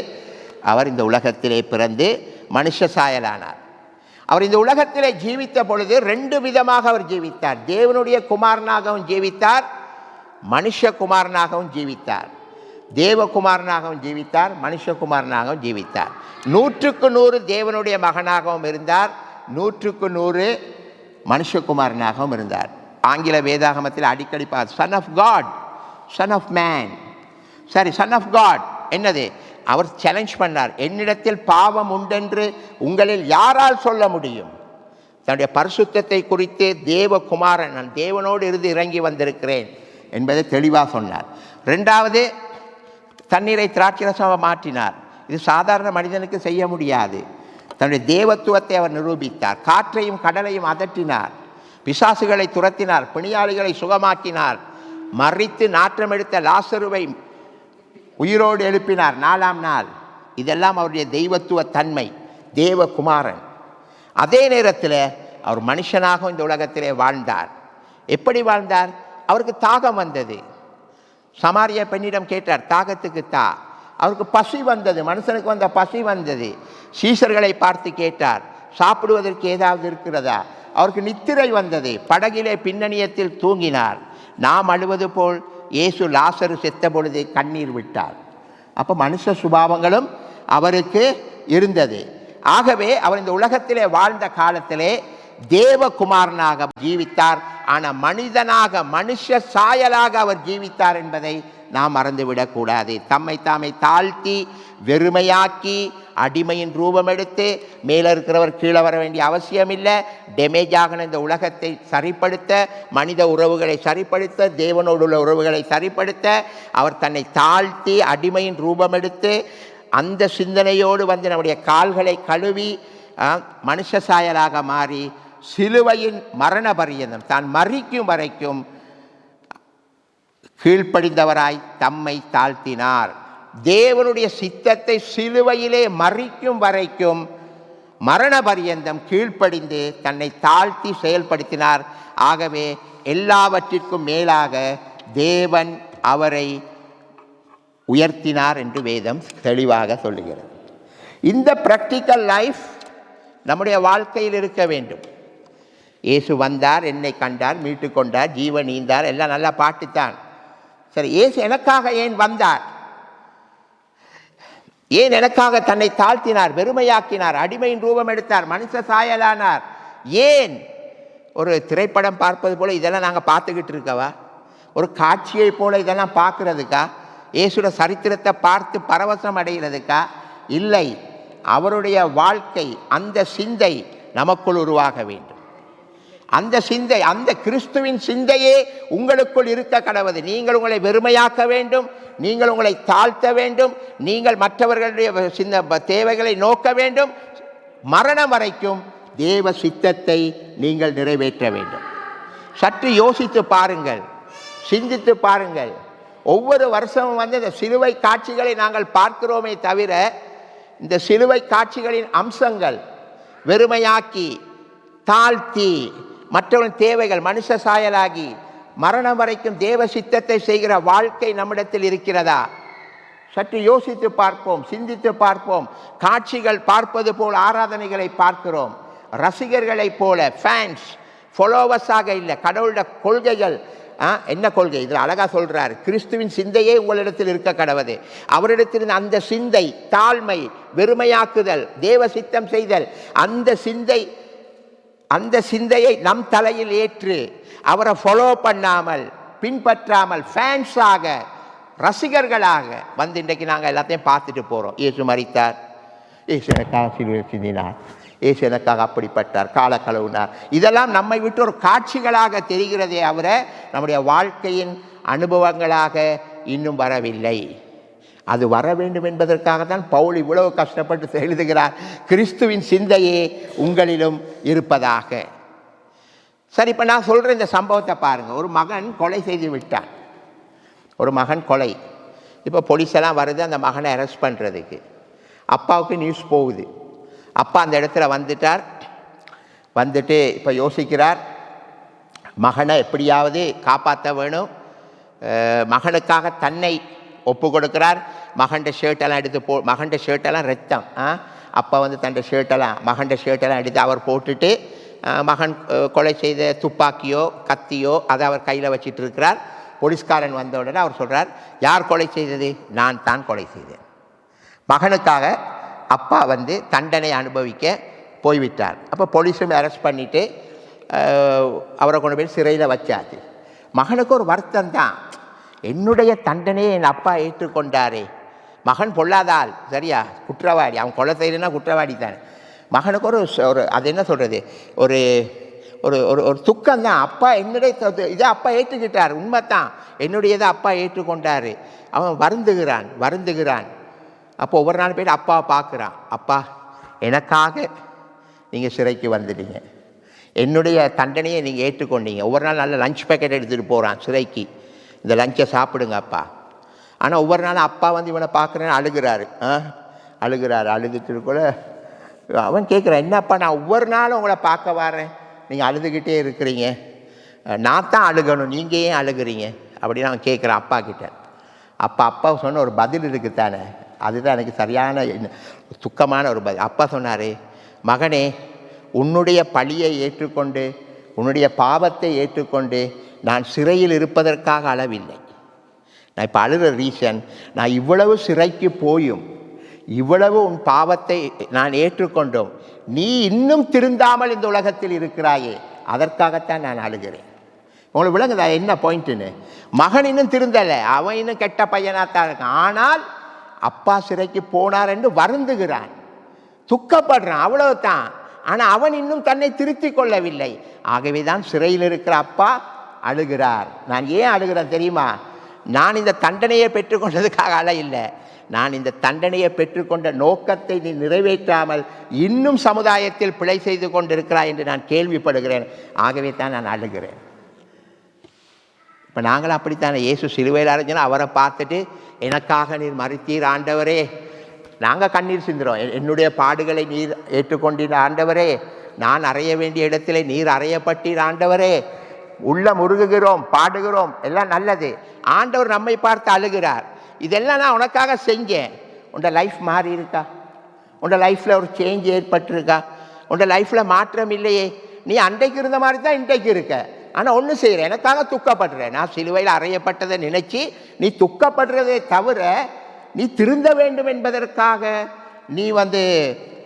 அவர் இந்த உலகத்திலே பிறந்து மனுஷ சாயலானார். அவர் இந்த உலகத்திலே ஜீவித்த பொழுது 2 விதமாக அவர் ஜீவித்தார். தேவனுடைய குமாரனாகவும் ஜீவித்தார், மனுஷகுமாரனாகவும் ஜீவித்தார். தேவகுமாரனாகவும் ஜீவித்தார், மனுஷகுமாரனாகவும் ஜீவித்தார். 100க்கு 100 தேவனுடைய மகனாகவும் இருந்தார், 100க்கு 100 மனுஷகுமாரனாகவும் இருந்தார். ஆங்கில வேதாகமத்தில் அடிக்கடி son of God, son of man, சரி சன் ஆஃப் காட் என்னது? அவர் சேலஞ்ச் பண்ணார், என்னிடத்தில் பாவம் உண்டென்று உங்களில் யாரால் சொல்ல முடியும்? தன்னுடைய பரிசுத்தத்தை குறித்து தேவகுமாரன், நான் தேவனோடு இருந்து இறங்கி வந்திருக்கிறேன் என்பதை தெளிவாக சொன்னார். 2வது, தண்ணீரை திராட்சரசமாக மாற்றினார். இது சாதாரண மனிதனுக்கு செய்ய முடியாது. தன்னுடைய தேவத்துவத்தை அவர் நிரூபித்தார். காற்றையும் கடலையும் அதட்டினார், பிசாசுகளை துரத்தினார், பிணியாளிகளை சுகமாக்கினார், மறித்து நாற்றம் எடுத்த லாசருவை உயிரோடு எழுப்பினார் 4ஆம் நாள். இதெல்லாம் அவருடைய தெய்வத்துவ தன்மை, தேவகுமாரன். அதே நேரத்தில் அவர் மனுஷனாக இந்த உலகத்திலே வாழ்ந்தார். எப்படி வாழ்ந்தார்? அவருக்கு தாகம் வந்தது. சமாரிய பெண்ணிடம் கேட்டார், தாகத்துக்கு தா. அவருக்கு பசி வந்தது, மனுஷனுக்கு வந்த பசி வந்தது. சீஷர்களை பார்த்து கேட்டார், சாப்பிடுவதற்கு ஏதாவது இருக்கிறதா? அவருக்கு நித்திரை வந்தது, படகிலே பின்னணியத்தில் தூங்கினார். நாம் அழுவது போல் இயேசு லாசரு செத்த பொழுது கண்ணீர் விட்டார். அப்போ மனுஷ சுபாவங்களும் அவருக்கு இருந்தது. ஆகவே அவர் இந்த உலகத்திலே வாழ்ந்த காலத்திலே தேவகுமாரனாக ஜீவித்தார். ஆனால் மனிதனாக, மனுஷ சாயலாக அவர் ஜீவித்தார் என்பதை நாம் மறந்துவிடக்கூடாது. தம்மை தாமை தாழ்த்தி வெறுமையாக்கி அடிமையின் ரூபம் எடுத்து, மேலே இருக்கிறவர் கீழே வர வேண்டிய அவசியம் இல்லை. டேமேஜாக இந்த உலகத்தை சரிப்படுத்த, மனித உறவுகளை சரிப்படுத்த, தேவனோடு உள்ள உறவுகளை சரிப்படுத்த அவர் தன்னை தாழ்த்தி அடிமையின் ரூபம் எடுத்து, அந்த சிந்தனையோடு வந்து நம்முடைய கால்களை கழுவி மனுஷ சாயலாக மாறி சிலுவையின் மரண பரியந்தம் தான் மரிக்கும் வரைக்கும் கீழ்ப்படிந்தவராய் தம்மை தாழ்த்தினார். தேவனுடைய சித்தத்தை சிலுவையிலே மரிக்கும் வரைக்கும் மரண பரியந்தம் கீழ்ப்படிந்து தன்னை தாழ்த்தி செயல்படுத்தினார். ஆகவே எல்லாவற்றிற்கும் மேலாக தேவன் அவரை உயர்த்தினார் என்று வேதம் தெளிவாக சொல்லுகிறது. இந்த பிராக்டிக்கல் லைஃப் நம்முடைய வாழ்க்கையில் இருக்க வேண்டும். இயேசு வந்தார், என்னை கண்டார், மீட்டு கொண்டார், ஜீவன் ஈந்தார், எல்லாம் நல்லா பாட்டுத்தான். சரி, இயேசு எனக்காக ஏன் வந்தார்? ஏன் எனக்காக தன்னை தாழ்த்தினார், வெறுமையாக்கினார், அடிமையின் ரூபம் எடுத்தார், மனுஷ சாயலானார்? ஏன்? ஒரு திரைப்படம் பார்ப்பது போல இதெல்லாம் நாங்கள் பார்த்துக்கிட்டு இருக்கவா? ஒரு காட்சியை போல இதெல்லாம் பார்க்கறதுக்கா? இயேசுட சரித்திரத்தை பார்த்து பரவசம் அடைகிறதுக்கா? இல்லை. அவருடைய வாழ்க்கை, அந்த சிந்தை நமக்குள் உருவாக வேண்டும். அந்த சிந்தை, அந்த கிறிஸ்துவின் சிந்தையே உங்களுக்குள் இருக்க கடவுது. நீங்கள் உங்களை வெறுமையாக்க வேண்டும், நீங்கள் உங்களை தாழ்த்த வேண்டும், நீங்கள் மற்றவர்களுடைய தேவைகளை நோக்க வேண்டும். மரணம் வரைக்கும் தேவ சித்தத்தை நீங்கள் நிறைவேற்ற வேண்டும். சற்று யோசித்து பாருங்கள், சிந்தித்து பாருங்கள். ஒவ்வொரு வருஷமும் வந்து இந்த சிலுவை காட்சிகளை நாங்கள் பார்க்கிறோமே தவிர, இந்த சிலுவை காட்சிகளின் அம்சங்கள் வெறுமையாக்கி, தாழ்த்தி, மற்றவர்கள் தேவைகள் மனுஷ சாயலாகி மரணம் வரைக்கும் தேவ சித்தத்தை செய்கிற வாழ்க்கை நம்மிடத்தில் இருக்கிறதா? சற்று யோசித்து பார்ப்போம், சிந்தித்து பார்ப்போம். காட்சிகள் பார்ப்பது போல் ஆராதனைகளை பார்க்கிறோம். ரசிகர்களை போல, ஃபேன்ஸ், ஃபாலோவர்ஸாக இல்லை. கடவுளுடைய கொள்கைகள் என்ன கொள்கை? இதில் அழகாக சொல்கிறார், கிறிஸ்துவின் சிந்தையே உங்களிடத்தில் இருக்க கடவுது. அவரிடத்தில் அந்த சிந்தை, தாழ்மை, வெறுமையாக்குதல், தேவ சித்தம் செய்தல், அந்த சிந்தையை நம் தலையில் ஏற்று அவரை ஃபாலோ பண்ணாமல், பின்பற்றாமல், ஃபேன்ஸாக, ரசிகர்களாக வந்து இன்றைக்கு நாங்கள் எல்லாத்தையும் பார்த்துட்டு போகிறோம். இயேசு மரித்தார், இயேசு எனக்காக சிலுவையில் சிந்தினார், இயேசு எனக்காக அப்படிப்பட்டார், கால கழுவினார். இதெல்லாம் நம்மை விட்டு ஒரு காட்சிகளாக தெரிகிறதே தவிர நம்முடைய வாழ்க்கையின் அனுபவங்களாக இன்னும் வரவில்லை. அது வர வேண்டும் என்பதற்காகத்தான் பவுல் இவ்வளவு கஷ்டப்பட்டு எழுதுகிறார், கிறிஸ்துவின் சிந்தையே உங்களிலும் இருப்பதாக. சரி, இப்போ நான் சொல்கிற இந்த சம்பவத்தை பாருங்கள். ஒரு மகன் கொலை செய்து விட்டான். ஒரு மகன் கொலை இப்போ போலீஸெல்லாம் வருது அந்த மகனை அரெஸ்ட் பண்ணுறதுக்கு. அப்பாவுக்கு நியூஸ் போகுது. அப்பா அந்த இடத்துல வந்துட்டு இப்போ யோசிக்கிறார், மகனை எப்படியாவது காப்பாற்ற வேணும். மகனுக்காக தன்னை ஒப்பு கொடுக்கிறார். மகன்ட ஷர்ட்டெல்லாம் எடுத்து மகன்ட ஷர்ட்டெல்லாம் ரத்தம். அப்பா தன் மகன்ட ஷர்ட்டெல்லாம் எடுத்து அவர் போட்டுட்டு மகன் கொலை செய்த துப்பாக்கியோ கத்தியோ அதை அவர் கையில் வச்சிட்டு இருக்கிறார். போலீஸ்காரன் வந்த உடனே அவர் சொல்கிறார், யார் கொலை செய்தது? நான் தான் கொலை செய்தேன். மகனுக்காக அப்பா தண்டனை அனுபவிக்க போய்விட்டார். அப்போ போலீஸும் அரெஸ்ட் பண்ணிவிட்டு அவரை கொண்டு போய் சிறையில் வச்சாச்சு. மகனுக்கு ஒரு வருத்தம் தான், என்னுடைய தண்டனையை என் அப்பா ஏற்றுக்கொண்டாரே. மகன் பொல்லாதால், சரியா, குற்றவாளி, அவன் கொலை செய்யலைன்னா குற்றவாளி தானே. மகனுக்கு ஒரு அது என்ன சொல்கிறது, ஒரு ஒரு ஒரு துக்கம்தான். அப்பா என்னுடைய இதை அப்பா ஏற்றுக்கிட்டார், உண்மைத்தான், என்னுடையதை அப்பா ஏற்றுக்கொண்டார். அவன் வருந்துகிறான். அப்போ ஒவ்வொரு நாள் போய்ட்டு அப்பாவை பார்க்குறான். அப்பா, எனக்காக நீங்கள் சிறைக்கு வந்துட்டீங்க, என்னுடைய தண்டனையை நீங்கள் ஏற்றுக்கொண்டீங்க. ஒவ்வொரு நாள் நல்ல லஞ்ச் பேக்கெட் எடுத்துகிட்டு போகிறான் சிறைக்கு, இந்த லஞ்சை சாப்பிடுங்க அப்பா. ஆனால் ஒவ்வொரு நாளும் அப்பா இவனை பார்க்குறேன்னு அழுகிறாரு. அழுதுட்டு கூட அவன் கேட்குறான், என்னப்பா நான் ஒவ்வொரு நாளும் உங்களை பார்க்க வரேன், நீங்கள் அழுதுகிட்டே இருக்கிறீங்க, நான் தான் அழுகணும், நீங்கள் ஏன் அழுகிறீங்க அப்படின்னு அவன் கேட்குறான் அப்பா கிட்ட. அப்பா சொன்ன ஒரு பதில் இருக்குத்தானே, அதுதான் எனக்கு சரியான துக்கமான ஒரு பதில். அப்பா சொன்னார், மகனே, உன்னுடைய பழியை ஏற்றுக்கொண்டு உன்னுடைய பாவத்தை ஏற்றுக்கொண்டு நான் சிறையில் இருப்பதற்காக அழவில்லை. நான் இப்போ அழுகிற ரீசன், நான் இவ்வளவு சிறைக்கு போயும் இவ்வளவு உன் பாவத்தை நான் ஏற்றுக்கொண்டோம், நீ இன்னும் திருந்தாமல் இந்த உலகத்தில் இருக்கிறாயே, அதற்காகத்தான் நான் அழுகிறேன். உங்களுக்கு விளங்குதா என்ன பாயிண்ட்டுன்னு? மகன் இன்னும் திருந்தலை, அவன் இன்னும் கெட்ட பையனாகத்தான் இருக்கான். ஆனால் அப்பா சிறைக்கு போனார் என்று வருந்துகிறான், துக்கப்படுறான், அவ்வளவுதான். ஆனால் அவன் இன்னும் தன்னை திருத்தி கொள்ளவில்லை. ஆகவே தான் சிறையில் இருக்கிற அப்பா அழுகிறார். நான் ஏன் அழுகிறேன் தெரியுமா? நான் இந்த தண்டனையை பெற்றுக்கொண்டதுக்காக அழ இல்லை, நான் இந்த தண்டனையை பெற்றுக்கொண்ட நோக்கத்தை நீ நிறைவேற்றாமல் இன்னும் சமுதாயத்தில் பிழை செய்து கொண்டிருக்கிறாய் என்று நான் கேள்விப்படுகிறேன். ஆகவே தான் நான் அழுகிறேன். இப்போ நாங்களும் அப்படித்தானே, இயேசு சிலுவையில் அறைஞ்சனா அவரை பார்த்துட்டு, எனக்காக நீர் மரித்தீர் ஆண்டவரே, நாங்கள் கண்ணீர் சிந்துறோம். என்னுடைய பாடுகளை நீர் ஏற்றுக்கொண்டீர் ஆண்டவரே, நான் அறைய வேண்டிய இடத்துல நீர் அறையப்பட்டீர் ஆண்டவரே, உள்ள முருகுகிறோம், பாடுகிறோம், எல்லாம் நல்லது. ஆண்டவர் நம்மை பார்த்து அழுகிறார். இதெல்லாம் நான் உனக்காக செஞ்சேன், உன்னோட லைஃப் மாறி இருக்கா? உன்னோட லைஃப்பில் ஒரு சேஞ்ச் ஏற்பட்டிருக்கா? உன்னோட லைஃப்பில் மாற்றம் இல்லையே. நீ அன்றைக்கு இருந்த மாதிரி தான் இன்றைக்கு இருக்க. ஆனால் ஒன்று செய்கிறேன், எனக்காக துக்கப்படுறேன். நான் சிலுவையில் அறையப்பட்டதை நினச்சி நீ துக்கப்படுறதை தவிர, நீ திருந்த வேண்டும் என்பதற்காக, நீ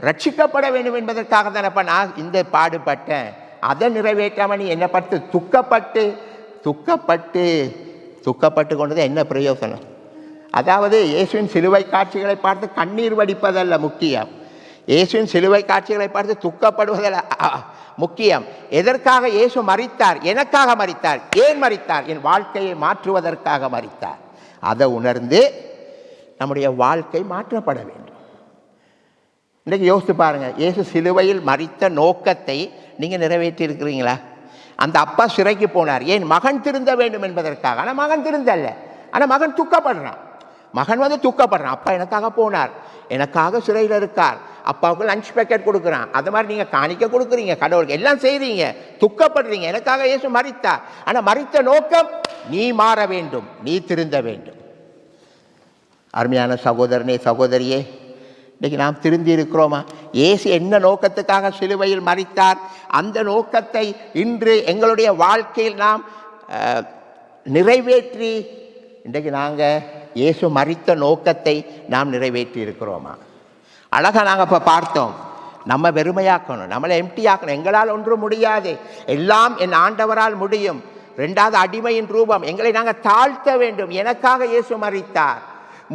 ரட்சிக்கப்பட வேண்டும் என்பதற்காக தானப்பா நான் இந்த பாடுபட்டேன். அதை நிறைவேற்றாமல் நீ என்னை பார்த்து துக்கப்பட்டு கொண்டது என்ன பிரயோசனம்? அதாவது இயேசுவின் சிலுவை காட்சிகளை பார்த்து கண்ணீர் வடிப்பதல்ல முக்கியம், இயேசுவின் சிலுவை காட்சிகளை பார்த்து துக்கப்படுவதல்ல முக்கியம். எதற்காக இயேசு மரித்தார்? எனக்காக மரித்தார். ஏன் மரித்தார்? என் வாழ்க்கையை மாற்றுவதற்காக மரித்தார். அதை உணர்ந்து நம்முடைய வாழ்க்கை மாற்றப்பட வேண்டும். இன்றைக்கு யோசித்து பாருங்கள், இயேசு சிலுவையில் மரித்த நோக்கத்தை நீங்கள் நிறைவேற்றி இருக்கிறீங்களா? அந்த அப்பா சிறைக்கு போனார், ஏன்? மகன் திருந்த வேண்டும் என்பதற்காக. ஆனால் மகன் திருந்தல்ல, ஆனால் மகன் துக்கப்படுறான். மகன் துக்கப்படுறான், அப்பா எனக்காக போனார், எனக்காக சிறையில் இருக்கார், அப்பாவுக்கு லஞ்ச் பேக்கெட் கொடுக்குறான். அது மாதிரி நீங்கள் காணிக்க கொடுக்குறீங்க, கடவுளுக்கு எல்லாம் செய்கிறீங்க, துக்கப்படுறீங்க, எனக்காக இயேசு மரித்தார். ஆனால் மரித்த நோக்கம், நீ மாற வேண்டும், நீ திருந்த வேண்டும். அருமையான சகோதரனே, சகோதரியே, இன்றைக்கி நாம் திருந்தி இருக்கிறோமா? இயேசு என்ன நோக்கத்துக்காக சிலுவையில் மரித்தார், அந்த நோக்கத்தை இன்று எங்களுடைய வாழ்க்கையில் நாம் நிறைவேற்றி, இன்றைக்கு நாங்கள் இயேசு மரித்த நோக்கத்தை நாம் நிறைவேற்றி இருக்கிறோமா? அழகாக நாங்கள் இப்போ பார்த்தோம், நம்ம வெறுமையாக்கணும், நம்மளை எம்டி ஆக்கணும். எங்களால் ஒன்றும் முடியாது, எல்லாம் என் ஆண்டவரால் முடியும். ரெண்டாவது, அடிமையின் ரூபம், எங்களை நாங்கள் தாழ்த்த வேண்டும், எனக்காக இயேசு மரித்தார்.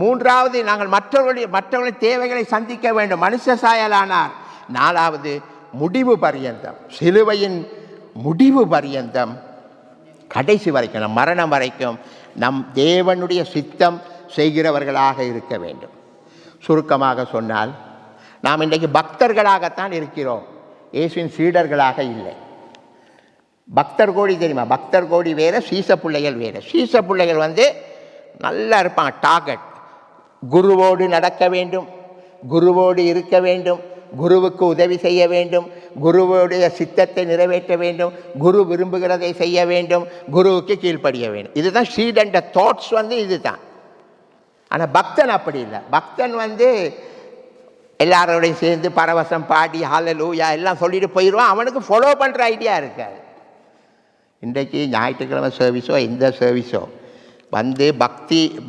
மூன்றாவது, நாங்கள் மற்றவர்களின் தேவைகளை சந்திக்க வேண்டும், மனுஷ சாயலானார். நாலாவது, முடிவு பரியந்தம், சிலுவையின் முடிவு பரியந்தம், கடைசி வரைக்கும், நம் மரணம் வரைக்கும் நம் தேவனுடைய சித்தம் செய்கிறவர்களாக இருக்க வேண்டும். சுருக்கமாக சொன்னால், நாம் இன்றைக்கு பக்தர்களாகத்தான் இருக்கிறோம், இயேசுவின் சீடர்களாக இல்லை. பக்தர் கோடி தெரியுமா? பக்தர் கோடி வேறு, சீச பிள்ளைகள் வேறு. சீச பிள்ளைகள் நல்லா இருப்பாங்க, டார்கெட், குருவோடு நடக்க வேண்டும், குருவோடு இருக்க வேண்டும், குருவுக்கு உதவி செய்ய வேண்டும், குருவுடைய சித்தத்தை நிறைவேற்ற வேண்டும், குரு விரும்புகிறதை செய்ய வேண்டும், குருவுக்கு கீழ்ப்படிய வேண்டும். இதுதான் ஸ்ரீடண்ட தாட்ஸ் இதுதான். ஆனால் பக்தன் அப்படி இல்லை. பக்தன் எல்லாரோடையும் சேர்ந்து பரவசம் பாடி ஹல்லேலூயா எல்லாம் சொல்லிட்டு போயிடுவான். அவனுக்கு ஃபாலோ பண்ணுற ஐடியா இருக்காது. இன்றைக்கு ஞாயிற்றுக்கிழமை சர்வீஸோ எந்த சர்வீஸோ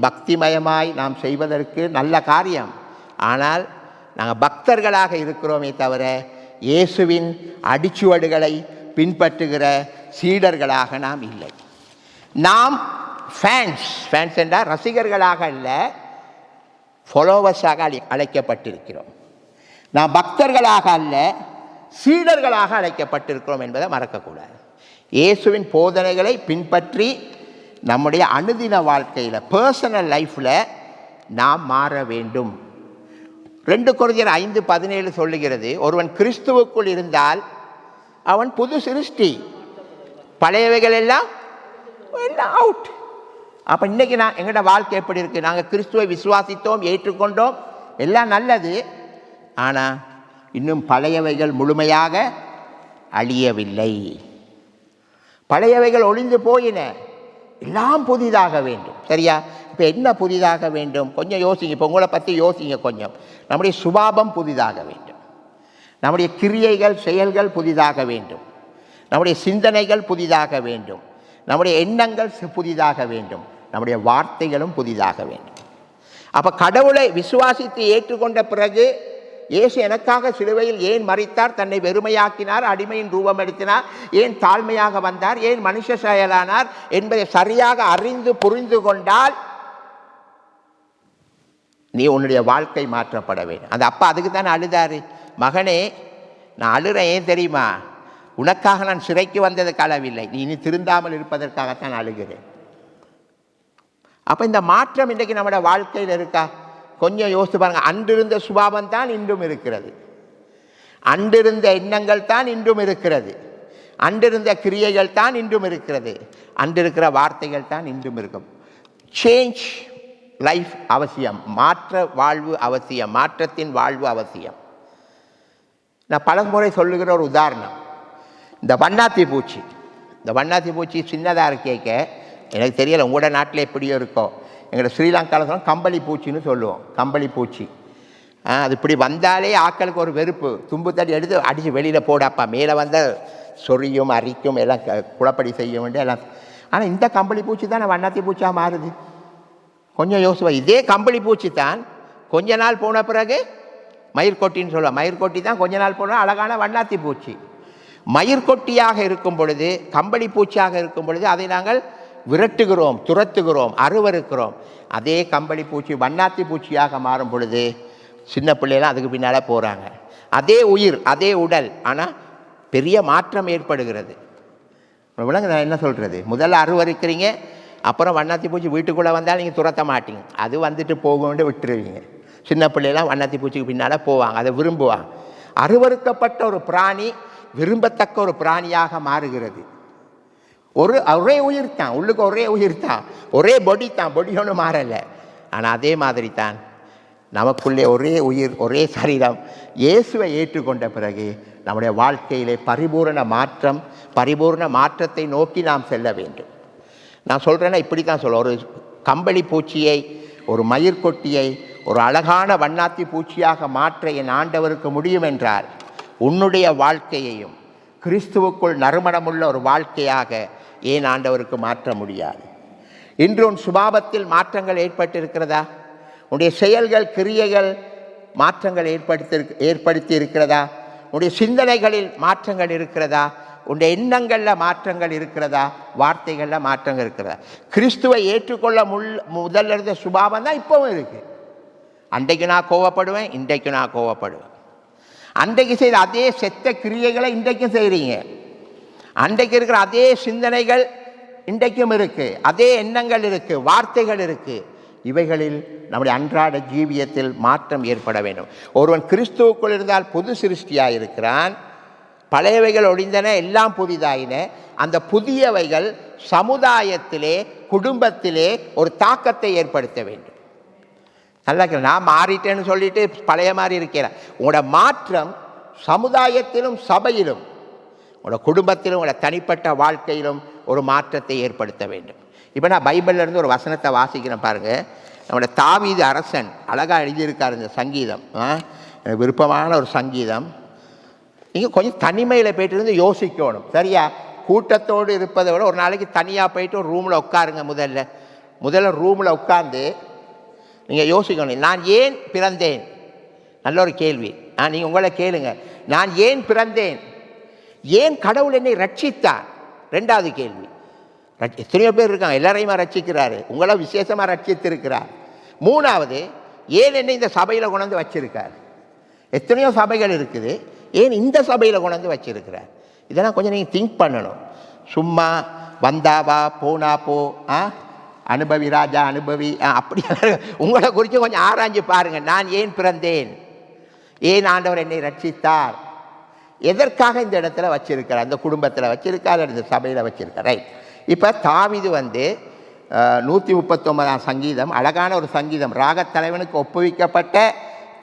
பக்திமயமாய் நாம் செய்வதற்கு நல்ல காரியம். ஆனால் நாங்கள் பக்தர்களாக இருக்கிறோமே தவிர இயேசுவின் அடிச்சுவடுகளை பின்பற்றுகிற சீடர்களாக நாம் இல்லை. நாம் ஃபேன்ஸ் என்றால் ரசிகர்களாக இல்லை, ஃபாலோவர்ஸாக அழைக்கப்பட்டிருக்கிறோம். நாம் பக்தர்களாக அல்ல, சீடர்களாக அழைக்கப்பட்டிருக்கிறோம் என்பதை மறக்கக்கூடாது. இயேசுவின் போதனைகளை பின்பற்றி நம்முடைய அனுதின வாழ்க்கையில் பர்சனல் லைஃப்பில் நாம் மாற வேண்டும். 2 கொரிந்தியர் 5:17 சொல்லுகிறது, ஒருவன் கிறிஸ்துவுக்குள் இருந்தால் அவன் புது சிருஷ்டி, பழையவைகள் எல்லாம் அவுட். அப்போ இன்றைக்கி எங்களோட வாழ்க்கை எப்படி இருக்குது? நாங்கள் கிறிஸ்துவை விசுவாசித்தோம், ஏற்றுக்கொண்டோம், எல்லாம் நல்லது. ஆனால் இன்னும் பழையவைகள் முழுமையாக அழியவில்லை. பழையவைகள் ஒளிந்து போயின, எல்லாம் புதிதாக வேண்டும். சரியா? இப்போ என்ன புதிதாக வேண்டும்? கொஞ்சம் யோசிங்க. இப்போ உங்களை பற்றி யோசிங்க கொஞ்சம். நம்முடைய சுபாவம் புதிதாக வேண்டும், நம்முடைய கிரியைகள் செயல்கள் புதிதாக வேண்டும், நம்முடைய சிந்தனைகள் புதிதாக வேண்டும், நம்முடைய எண்ணங்கள் புதிதாக வேண்டும், நம்முடைய வார்த்தைகளும் புதிதாக வேண்டும். அப்போ கடவுளை விசுவாசித்து ஏற்றுக்கொண்ட பிறகு இயேசு எனக்காக சிலுவையில் ஏன் மரித்தார், தன்னை வெறுமையாக்கினார், அடிமையின் ரூபம் எடுத்தினார், ஏன் தாழ்மையாக வந்தார், ஏன் மனுஷ செயலானார் என்பதை சரியாக அறிந்து புரிந்து கொண்டால் நீ உன்னுடைய வாழ்க்கை மாற்றப்பட வேண்டும். அந்த அப்பா அதுக்கு தானே அழுதாரு. மகனே, நான் அழுறேன், ஏன் தெரியுமா? உனக்காக நான் சிறைக்கு வந்ததுக்கு அளவில்லை, நீ இனி திருந்தாமல் இருப்பதற்காகத்தான் அழுகிறேன். அப்போ இந்த மாற்றம் இன்றைக்கு நம்மளோட வாழ்க்கையில் இருக்கா? கொஞ்சம் யோசித்து பாருங்கள். அன்றிருந்த சுபாவம் தான் இன்றும் இருக்கிறது, அன்றிருந்த எண்ணங்கள் தான் இன்றும் இருக்கிறது, அன்றிருந்த கிரியைகள் தான் இன்றும் இருக்கிறது, அன்றிருக்கிற வார்த்தைகள் தான் இன்றும் இருக்கும். சேஞ்ச் லைஃப் அவசியம், மாற்ற வாழ்வு அவசியம், மாற்றத்தின் வாழ்வு அவசியம். நான் பல முறை சொல்லுகிற ஒரு உதாரணம், இந்த வண்ணாத்தி பூச்சி சின்னதாக இருக்கேக்க, எனக்கு தெரியலை உங்களோட நாட்டில் எப்படியோ இருக்கோ, எங்களோட ஸ்ரீலங்காவில் சொல்லுவோம் கம்பளி பூச்சின்னு சொல்லுவோம். கம்பளி பூச்சி அது இப்படி வந்தாலே ஆக்களுக்கு ஒரு வெறுப்பு, தும்பு தட்டி எடுத்து அடித்து வெளியில் போடாப்பா, மேலே வந்தால் சொறியும் அரிக்கும் எல்லாம் குழப்படி செய்ய வேண்டிய எல்லாம். ஆனால் இந்த கம்பளி பூச்சி தான் வண்ணாத்தி பூச்சியாக மாறுது. கொஞ்சம் யோசிப்பா. இதே கம்பளி பூச்சி தான் கொஞ்ச நாள் போன பிறகு மயிர்கொட்டின்னு சொல்லுவோம். மயிர்கொட்டி தான் கொஞ்ச நாள் போனால் அழகான வண்ணாத்தி பூச்சி. மயிர்கொட்டியாக இருக்கும் பொழுது, கம்பளி பூச்சியாக இருக்கும் பொழுது அதை நாங்கள் விரட்டுகிறோம், துரத்துகிறோம், அருவருக்கிறோம். அதே கம்பளி பூச்சி வண்ணாத்தி பூச்சியாக மாறும் பொழுது சின்ன பிள்ளைலாம் அதுக்கு பின்னால் போகிறாங்க. அதே உயிர், அதே உடல், ஆனால் பெரிய மாற்றம் ஏற்படுகிறது. விலங்கு நான் என்ன சொல்கிறது, முதல்ல அருவருக்கிறீங்க, அப்புறம் வண்ணாத்தி பூச்சி வீட்டுக்குள்ளே வந்தால் நீங்கள் துரத்த மாட்டீங்க, அது வந்துட்டு போகணுன்னு விட்டுருவீங்க. சின்ன பிள்ளைலாம் வண்ணாத்தி பூச்சிக்கு பின்னால் போவாங்க, அதை விரும்புவாங்க. அருவருக்கப்பட்ட ஒரு பிராணி விரும்பத்தக்க ஒரு பிராணியாக மாறுகிறது. ஒரே உயிர் தான், உள்ளுக்கு ஒரே உயிர் தான், ஒரே பொடி தான், பொடி ஒன்றும் மாறலை. ஆனால் அதே மாதிரி தான் நமக்குள்ளே ஒரே உயிர், ஒரே சரீரம். இயேசுவை ஏற்றுக்கொண்ட பிறகு நம்முடைய வாழ்க்கையிலே பரிபூர்ண மாற்றத்தை நோக்கி நாம் செல்ல வேண்டும். நான் சொல்கிறேன்னா இப்படி தான் சொல்லுவேன். ஒரு கம்பளி பூச்சியை, ஒரு மயிர்கொட்டியை ஒரு அழகான வண்ணாத்தி பூச்சியாக மாற்ற என் ஆண்டவருக்கு முடியும் என்றால், உன்னுடைய வாழ்க்கையையும் கிறிஸ்துவுக்குள் நறுமணமுள்ள ஒரு வாழ்க்கையாக ஏன் ஆண்டவருக்கு மாற்ற முடியாது? இன்று உன் சுபாவத்தில் மாற்றங்கள் ஏற்பட்டிருக்கிறதா? உன்னுடைய செயல்கள் கிரியைகள் மாற்றங்கள் ஏற்படுத்தி இருக்கிறதா? உன்னுடைய சிந்தனைகளில் மாற்றங்கள் இருக்கிறதா? உன்னுடைய எண்ணங்களில் மாற்றங்கள் இருக்கிறதா? வார்த்தைகளில் மாற்றங்கள் இருக்கிறதா? கிறிஸ்துவை ஏற்றுக்கொள்ள முதல்ல இருந்த சுபாவம் தான் இப்போவும் இருக்குது. அன்றைக்கு நான் கோவப்படுவேன், இன்றைக்கு நான் கோவப்படுவேன். அன்றைக்கு செய்த அதே செத்த கிரியைகளை இன்றைக்கும் செய்கிறீங்க. அன்றைக்கு இருக்கிற அதே சிந்தனைகள் இன்றைக்கும் இருக்குது, அதே எண்ணங்கள் இருக்குது, வார்த்தைகள் இருக்குது. இவைகளில் நம்முடைய அன்றாட ஜீவியத்தில் மாற்றம் ஏற்பட வேண்டும். ஒருவன் கிறிஸ்துவுக்குள் இருந்தால் புது சிருஷ்டியாக இருக்கிறான், பழையவைகள் ஒழிந்தன, எல்லாம் புதிதாயின. அந்த புதியவைகள் சமுதாயத்திலே, குடும்பத்திலே ஒரு தாக்கத்தை ஏற்படுத்த வேண்டும். நல்லா நான் மாறிட்டேன்னு சொல்லிட்டு பழைய மாதிரி இருக்கிறேன். உங்களோட மாற்றம் சமுதாயத்திலும் சபையிலும் உங்களோட குடும்பத்திலும் உங்களோட தனிப்பட்ட வாழ்க்கையிலும் ஒரு மாற்றத்தை ஏற்படுத்த வேண்டும். இப்போ நான் பைபிள்லேருந்து ஒரு வசனத்தை வாசிக்கிறேன் பாருங்கள். நம்மளோட தாவீது அரசன் அழகாக எழுதியிருக்கார் இந்த சங்கீதம். எனக்கு விருப்பமான ஒரு சங்கீதம். நீங்கள் கொஞ்சம் தனிமையில் போய்ட்டு இருந்து யோசிக்கணும். சரியா? கூட்டத்தோடு இருப்பதை விட ஒரு நாளைக்கு தனியாக போயிட்டு ஒரு ரூமில் உட்காருங்க. முதல்ல ரூமில் உட்காந்து நீங்கள் யோசிக்கணும், நான் ஏன் பிறந்தேன்? நல்ல ஒரு கேள்வி. நீங்கள் உங்களை கேளுங்க, நான் ஏன் பிறந்தேன்? ஏன் கடவுள் என்னை ரட்சித்தார்? ரெண்டாவது கேள்வி. எத்தனையோ பேர் இருக்காங்க, எல்லாரையுமா ரட்சிக்கிறாரு, உங்களை விசேஷமாக ரட்சித்திருக்கிறார். மூணாவது, ஏன் என்னை இந்த சபையில் கொண்டாந்து வச்சிருக்கார்? எத்தனையோ சபைகள் இருக்குது, ஏன் இந்த சபையில் கொண்டாந்து வச்சிருக்கிறார்? இதெல்லாம் கொஞ்சம் நீங்கள் திங்க் பண்ணணும். சும்மா வந்தாவா போனா போ, அனுபவி ராஜா அனுபவி, அப்படி உங்களை குறித்து கொஞ்சம் ஆராய்ஞ்சு பாருங்கள். நான் ஏன் பிறந்தேன்? ஏன் ஆண்டவர் என்னை ரட்சித்தார்? எதற்காக இந்த இடத்துல வச்சிருக்கிறார்? அந்த குடும்பத்தில் வச்சிருக்கார், இந்த சபையில் வச்சிருக்கார். ரைட். இப்போ தாவீது 139ஆம் சங்கீதம் அழகான ஒரு சங்கீதம், ராகத்தலைவனுக்கு ஒப்புவிக்கப்பட்ட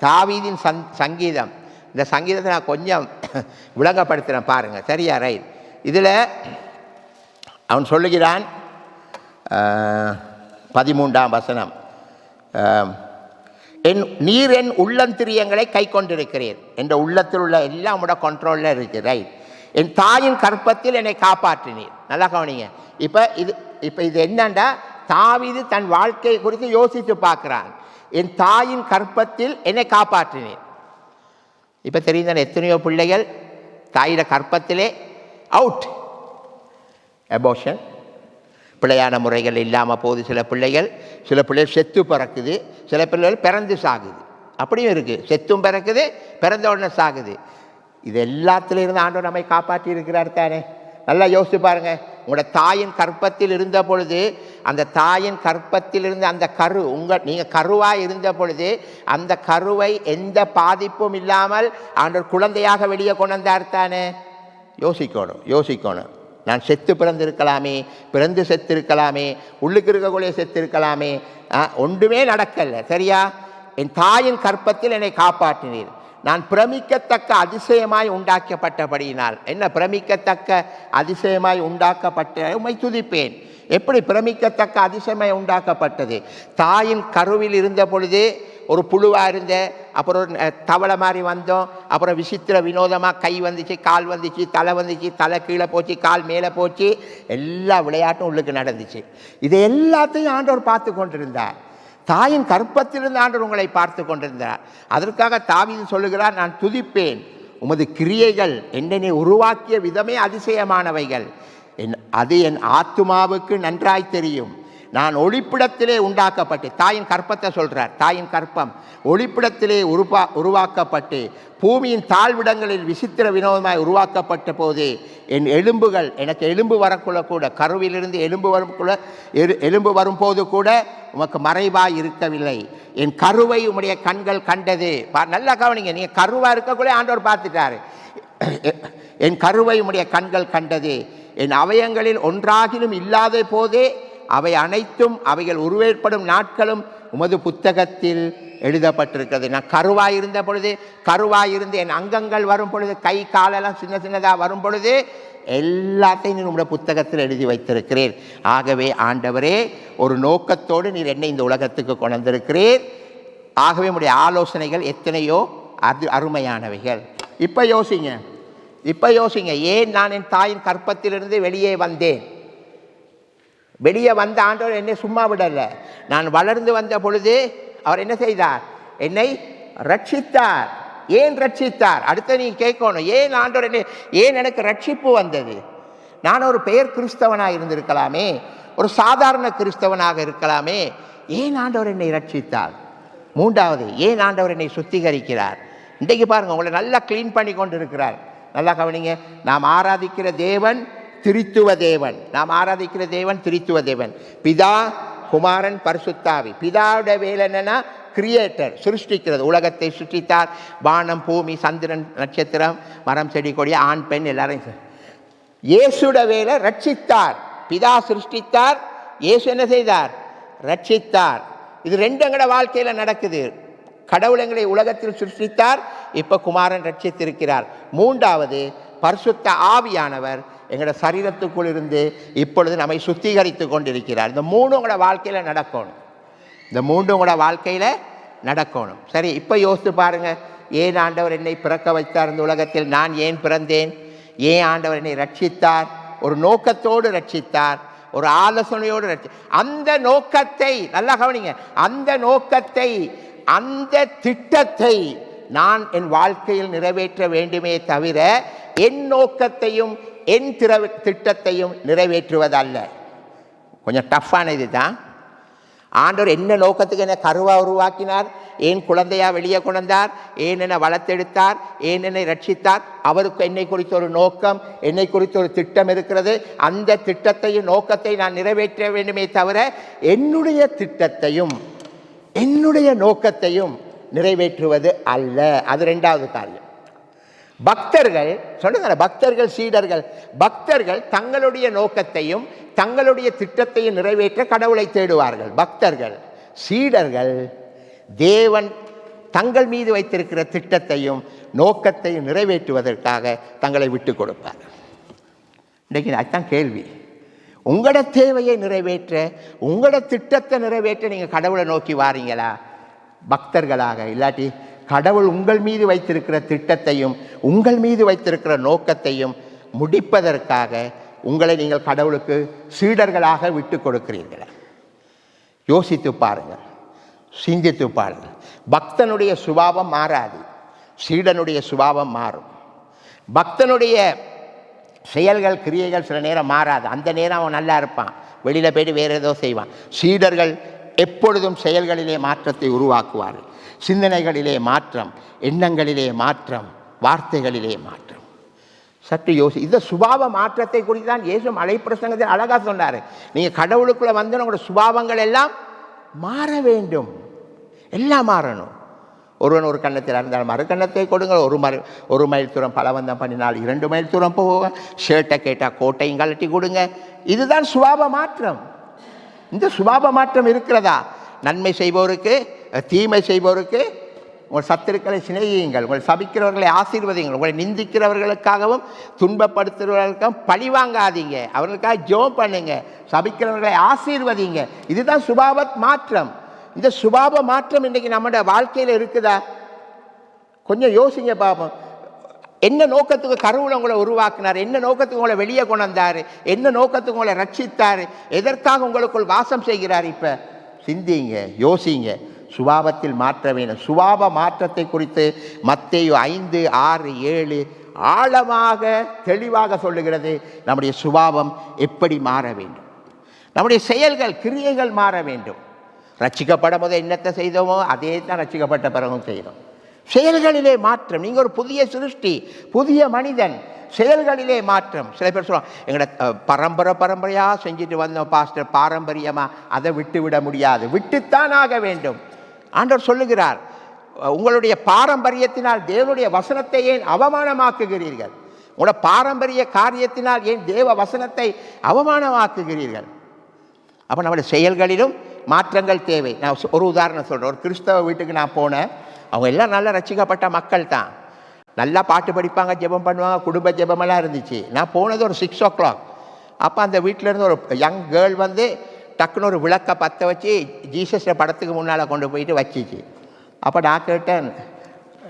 தாவீதின் சங்கீதம். இந்த சங்கீதத்தை நான் கொஞ்சம் விளங்கப்படுத்துகிறேன் பாருங்கள். சரியா? ரைட். இதில் அவன் சொல்லுகிறான், 13ஆம் வசனம், நீர் என் உள்ளந்திரியங்களை கை கொண்டிருக்கிறீர். என்ற உள்ளத்தில் உள்ள எல்லாம் உங்களோட கண்ட்ரோலில் இருக்குது. ரைட். என் தாயின் கற்பத்தில் என்னை காப்பாற்றினீர். நல்லா கவனிங்க. இப்போ இது என்னண்டா, தாவீது தன் வாழ்க்கை குறித்து யோசித்து பார்க்குறான். என் தாயின் கற்பத்தில் என்னை காப்பாற்றினீர். இப்போ தெரியுதானே, எத்தனையோ பிள்ளைகள் தாயோட கற்பத்திலே அவுட், அபோஷன், பிள்ளையான முறைகள் இல்லாமல் போகுது. சில பிள்ளைகள் செத்து பிறக்குது, சில பிள்ளைகள் பிறந்து சாகுது. அப்படியும் இருக்குது, செத்தும் பிறக்குது, பிறந்த உடனே சாகுது. இது எல்லாத்திலிருந்து ஆண்டவர் நம்மை காப்பாற்றி இருக்கிறார் தானே. நல்லா யோசிச்சு பாருங்க. உங்களோட தாயின் கற்பத்தில் இருந்த பொழுது, அந்த தாயின் கற்பத்தில் இருந்த அந்த கரு, நீங்கள் கருவாக இருந்த பொழுது அந்த கருவை எந்த பாதிப்பும் இல்லாமல் ஆண்டவர் குழந்தையாக வெளியே கொண்டு வந்தார் தானே. யோசிக்கணும். நான் செத்து பிறந்திருக்கலாமே, பிறந்து செத்திருக்கலாமே, உள்ளுக்கு இருக்கக்கூடிய செத்திருக்கலாமே, ஒன்றுமே நடக்கலை. சரியா? என் தாயின் கற்பத்தில் என்னை காப்பாற்றினீர். நான் பிரமிக்கத்தக்க அதிசயமாய் உண்டாக்கப்பட்டபடியினால். என்ன பிரமிக்கத்தக்க அதிசயமாய் உண்டாக்கப்பட்ட உம்மை துதிப்பேன். எப்படி பிரமிக்கத்தக்க அதிசயமாய் உண்டாக்கப்பட்டது? தாயின் கருவில் இருந்த பொழுது ஒரு புழுவாக இருந்த, அப்புறம் ஒரு தவளை மாதிரி வந்தோம், அப்புறம் விசித்திர வினோதமாக கை வந்துச்சு, கால் வந்துச்சு, தலை வந்துச்சு, தலை கீழே போச்சு, கால் மேலே போச்சு, எல்லா விளையாட்டும் உள்ளுக்கு நடந்துச்சு. இது எல்லாத்தையும் ஆண்டவர் பார்த்து கொண்டிருந்தார். தாயின் கற்பத்திலிருந்து ஆண்டவர் உங்களை பார்த்து கொண்டிருந்தார். அதற்காக தாவீது சொல்லுகிறார், நான் துதிப்பேன், உமது கிரியைகள் என்னை உருவாக்கிய விதமே அதிசயமானவைகள், அது என் ஆத்துமாவுக்கு நன்றாய் தெரியும். நான் ஒளிப்பிடத்திலே உண்டாக்கப்பட்டு, தாயின் கற்பத்தை சொல்கிறார், தாயின் கற்பம் ஒளிப்பிடத்திலே உருவாக்கப்பட்டு பூமியின் தாழ்விடங்களில் விசித்திர வினோதமாய் உருவாக்கப்பட்ட போது என் எலும்புகள், எனக்கு எலும்பு வரக்குள்ள கூட, கருவிலிருந்து எலும்பு வரும்போது கூட உமக்கு மறைவாய் இருக்கவில்லை. என் கருவை உம்முடைய கண்கள் கண்டது. நல்லா கவனிங்க, நீங்கள் கருவாக இருக்கக்குள்ளே ஆண்டவர் பார்த்துட்டாரு. என் கருவை உம்முடைய கண்கள் கண்டது. என் அவயங்களில் ஒன்றாகிலும் இல்லாத போதே அவை அனைத்தும், அவைகள் உருவேற்படும் நாட்களும் உமது புத்தகத்தில் எழுதப்பட்டிருக்கிறது. நான் கருவாயிருந்த பொழுது, கருவாயிருந்து என் அங்கங்கள் வரும் பொழுது, கை காலெல்லாம் சின்னதாக வரும் பொழுது எல்லாத்தையும் நீர் உங்களுடைய புத்தகத்தில் எழுதி வைத்திருக்கிறீர். ஆகவே ஆண்டவரே, ஒரு நோக்கத்தோடு நீர் என்னை இந்த உலகத்துக்கு கொண்டு வந்திருக்கிறீர். ஆகவே உங்களுடைய ஆலோசனைகள் எத்தனையோ அருமையானவைகள். இப்போ யோசிங்க, ஏன் நான் என் தாயின் கற்பத்திலிருந்து வெளியே வந்தேன்? வெளியே வந்த ஆண்டவர் என்னை சும்மா விடலை. நான் வளர்ந்து வந்த பொழுது அவர் என்ன செய்தார்? என்னை ரட்சித்தார். ஏன் ரட்சித்தார்? அடுத்த நீ கேட்கணும், ஏன் ஆண்டவர் என்னை, ஏன் எனக்கு ரட்சிப்பு வந்தது? நான் ஒரு பெயர் கிறிஸ்தவனாக இருந்திருக்கலாமே, ஒரு சாதாரண கிறிஸ்தவனாக இருக்கலாமே. ஏன் ஆண்டவர் என்னை ரட்சித்தார்? மூன்றாவது, ஏன் ஆண்டவர் என்னை சுத்திகரிக்கிறார்? இன்றைக்கு பாருங்கள், உங்களை நல்லா க்ளீன் பண்ணி கொண்டு இருக்கிறார். நல்லா கவனிங்க. நாம் ஆராதிக்கிற தேவன் திரித்துவ தேவன். பிதா, குமாரன், பரிசுத்தாவி. பிதாவுடைய வேலை என்னன்னா கிரியேட்டர், சிருஷ்டிக்கிறது. உலகத்தை சிருஷ்டித்தார். வானம், பூமி, சந்திரன், நட்சத்திரம், மரம், செடி, கொடி, ஆண், பெண் எல்லாரையும். இயேசுட வேலை ரட்சித்தார். பிதா சிருஷ்டித்தார், இயேசு என்ன செய்தார்? ரட்சித்தார். இது ரெண்டு எங்கட வாழ்க்கையில் நடக்குது. கடவுள் எங்களை உலகத்தில் சிருஷ்டித்தார், இப்போ குமாரன் ரட்சித்திருக்கிறார். மூன்றாவது, பரிசுத்த ஆவியானவர் எங்களோட சரீரத்துக்குள் இருந்து இப்பொழுது நம்மை சுத்திகரித்து கொண்டிருக்கிறார். இந்த மூணு உங்களோட வாழ்க்கையில் நடக்கணும். இந்த மூன்று உங்களோட வாழ்க்கையில் நடக்கணும். சரி, இப்போ யோசித்து பாருங்கள், ஏன் ஆண்டவர் என்னை பிறக்க வைத்தார் இந்த உலகத்தில்? நான் ஏன் பிறந்தேன்? ஏன் ஆண்டவர் என்னை ரட்சித்தார்? ஒரு நோக்கத்தோடு ரட்சித்தார், ஒரு ஆலோசனையோடு அந்த நோக்கத்தை நல்லா கவனிங்க. அந்த நோக்கத்தை, அந்த திட்டத்தை நான் என் வாழ்க்கையில் நிறைவேற்ற வேண்டுமே தவிர என் நோக்கத்தையும் என் திட்டத்தையும் நிறைவேற்றுவதல்ல. கொஞ்சம் டஃப்பான இது தான். ஆண்டவர் என்ன நோக்கத்துக்கு என்னை கருவா உருவாக்கினார், ஏன் குழந்தையா வெளியே கொண்டார், ஏன் என்னை வளர்த்தெடுத்தார், ஏன் என்னை ரட்சித்தார், அவருக்கு என்னை குறித்த ஒரு நோக்கம், என்னை குறித்த ஒரு திட்டம் இருக்கிறது. அந்த திட்டத்தையும் நோக்கத்தை நான் நிறைவேற்ற வேண்டுமே தவிர என்னுடைய திட்டத்தையும் என்னுடைய நோக்கத்தையும் நிறைவேற்றுவது அல்ல. அது ரெண்டாவது காரியம். பக்தர்கள் சொல்லுங்க, பக்தர்கள் சீடர்கள், பக்தர்கள் தங்களுடைய நோக்கத்தையும் தங்களுடைய திட்டத்தையும் நிறைவேற்ற கடவுளை தேடுவார்கள். பக்தர்கள். சீடர்கள் தேவன் தங்கள் மீது வைத்திருக்கிற திட்டத்தையும் நோக்கத்தையும் நிறைவேற்றுவதற்காக தங்களை விட்டு கொடுப்பார்கள். இன்றைக்கு அதுதான் கேள்வி. உங்களோட தேவையை நிறைவேற்ற, உங்களோட திட்டத்தை நிறைவேற்ற நீங்கள் கடவுளை நோக்கி வாரீங்களா பக்தர்களாக? இல்லாட்டி கடவுள் உங்கள் மீது வைத்திருக்கிற திட்டத்தையும் உங்கள் மீது வைத்திருக்கிற நோக்கத்தையும் முடிப்பதற்காக உங்களை நீங்கள் கடவுளுக்கு சீடர்களாக விட்டு கொடுக்கிறீர்களா? யோசித்து பாருங்கள், சிந்தித்து பாருங்கள். பக்தனுடைய சுபாவம் மாறாது, சீடனுடைய சுபாவம் மாறும். பக்தனுடைய செயல்கள் கிரியைகள் சில நேரம் மாறாது. அந்த நேரம் அவன் நல்லா இருப்பான், வெளியில் போய்ட்டு வேறு ஏதோ செய்வான். சீடர்கள் எப்பொழுதும் செயல்களிலே மாற்றத்தை உருவாக்குவார்கள். சிந்தனைகளிலே மாற்றம், எண்ணங்களிலே மாற்றம், வார்த்தைகளிலே மாற்றம். சற்று இந்த சுபாவ மாற்றத்தை குறித்து தான் இயேசு மலைப்பிரசங்கத்தில் அழகாக சொன்னார். நீங்கள் கடவுளுக்குள்ளே வந்து உங்களோட சுபாவங்கள் எல்லாம் மாற வேண்டும், எல்லாம் மாறணும். ஒருவன் ஒரு கன்னத்தில் இருந்தால் மறு கன்னத்தை கொடுங்கள். ஒரு மைல் தூரம் பலவந்தம் பண்ணினால் 2 மைல் தூரம் போவோம். ஷர்ட்டை கேட்டால் கோட்டையும் கழட்டி கொடுங்க. இதுதான் சுபாவ மாற்றம். இந்த சுபாவ மாற்றம் இருக்கிறதா? நன்மை செய்பவருக்கு, தீமை செய்பவருக்கு உங்கள் சத்துருக்களை சிநேகியுங்கள், உங்களை சபிக்கிறவர்களை ஆசீர்வதிங்கள், உங்களை நிந்திக்கிறவர்களுக்காகவும் துன்பப்படுத்துகிறவர்களுக்காகவும் பழி வாங்காதீங்க, அவர்களுக்காக ஜெபம் பண்ணுங்க, சபிக்கிறவர்களை ஆசீர்வதிங்க. இதுதான் சுபாவ மாற்றம். இந்த சுபாவ மாற்றம் இன்றைக்கு நம்மளோட வாழ்க்கையில் இருக்குதா? கொஞ்சம் யோசிங்க பார்ப்போம். என்ன நோக்கத்துக்கு கடவுள் உங்களை உருவாக்கினார்? என்ன நோக்கத்துக்கு உங்களை வெளியே கொண்டு வந்தார்? என்ன நோக்கத்துக்கு உங்களை ரட்சித்தார்? எதற்காக உங்களுக்குள் வாசம் செய்கிறார்? இப்போ சிந்திங்க, யோசிங்க. சுபாவத்தில் மாற்ற வேணும். சுபாவ மாற்றத்தை குறித்து மத்தேயு 5, 6, 7 ஆழமாக தெளிவாக சொல்லுகிறது. நம்முடைய சுபாவம் எப்படி மாற வேண்டும், நம்முடைய செயல்கள் கிரியைகள் மாற வேண்டும். ரட்சிக்கப்படும் போது என்னத்தை செய்தோமோ அதே தான் ரட்சிக்கப்பட்ட பிறகும் செய்யணும். செயல்களிலே மாற்றம். நீங்கள் ஒரு புதிய சிருஷ்டி, புதிய மனிதன். செயல்களிலே மாற்றம். சில பேர் சொல்லுவாங்க, எங்களோட பரம்பரையாக செஞ்சுட்டு வந்தோம் பாஸ்டர், பாரம்பரியமாக அதை விட்டு விட முடியாது. விட்டுத்தான் ஆக வேண்டும். ஆண்டவர் சொல்லுகிறார், உங்களுடைய பாரம்பரியத்தினால் தேவனுடைய வசனத்தை ஏன் அவமானமாக்குகிறீர்கள்? உங்களோட பாரம்பரிய காரியத்தினால் ஏன் தேவ வசனத்தை அவமானமாக்குகிறீர்கள்? அப்போ நம்முடைய செயல்களிலும் மாற்றங்கள் தேவை. நான் ஒரு உதாரணம் சொல்கிறேன். ஒரு கிறிஸ்தவ வீட்டுக்கு நான் போனேன். அவங்க எல்லாம் நல்லா ரட்சிக்கப்பட்ட மக்கள் தான், நல்லா பாட்டு படிப்பாங்க, ஜெபம் பண்ணுவாங்க, குடும்ப ஜெபமெல்லாம் இருந்துச்சு. நான் போனது ஒரு 6 o'clock. அப்போ அந்த வீட்டிலேருந்து ஒரு யங் கேர்ள் வந்து டக்குன்னு ஒரு விளக்கை பற்ற வச்சு ஜீசஸ் படத்துக்கு முன்னால் கொண்டு போயிட்டு வச்சிச்சு. அப்போ நான் கேட்டேன்,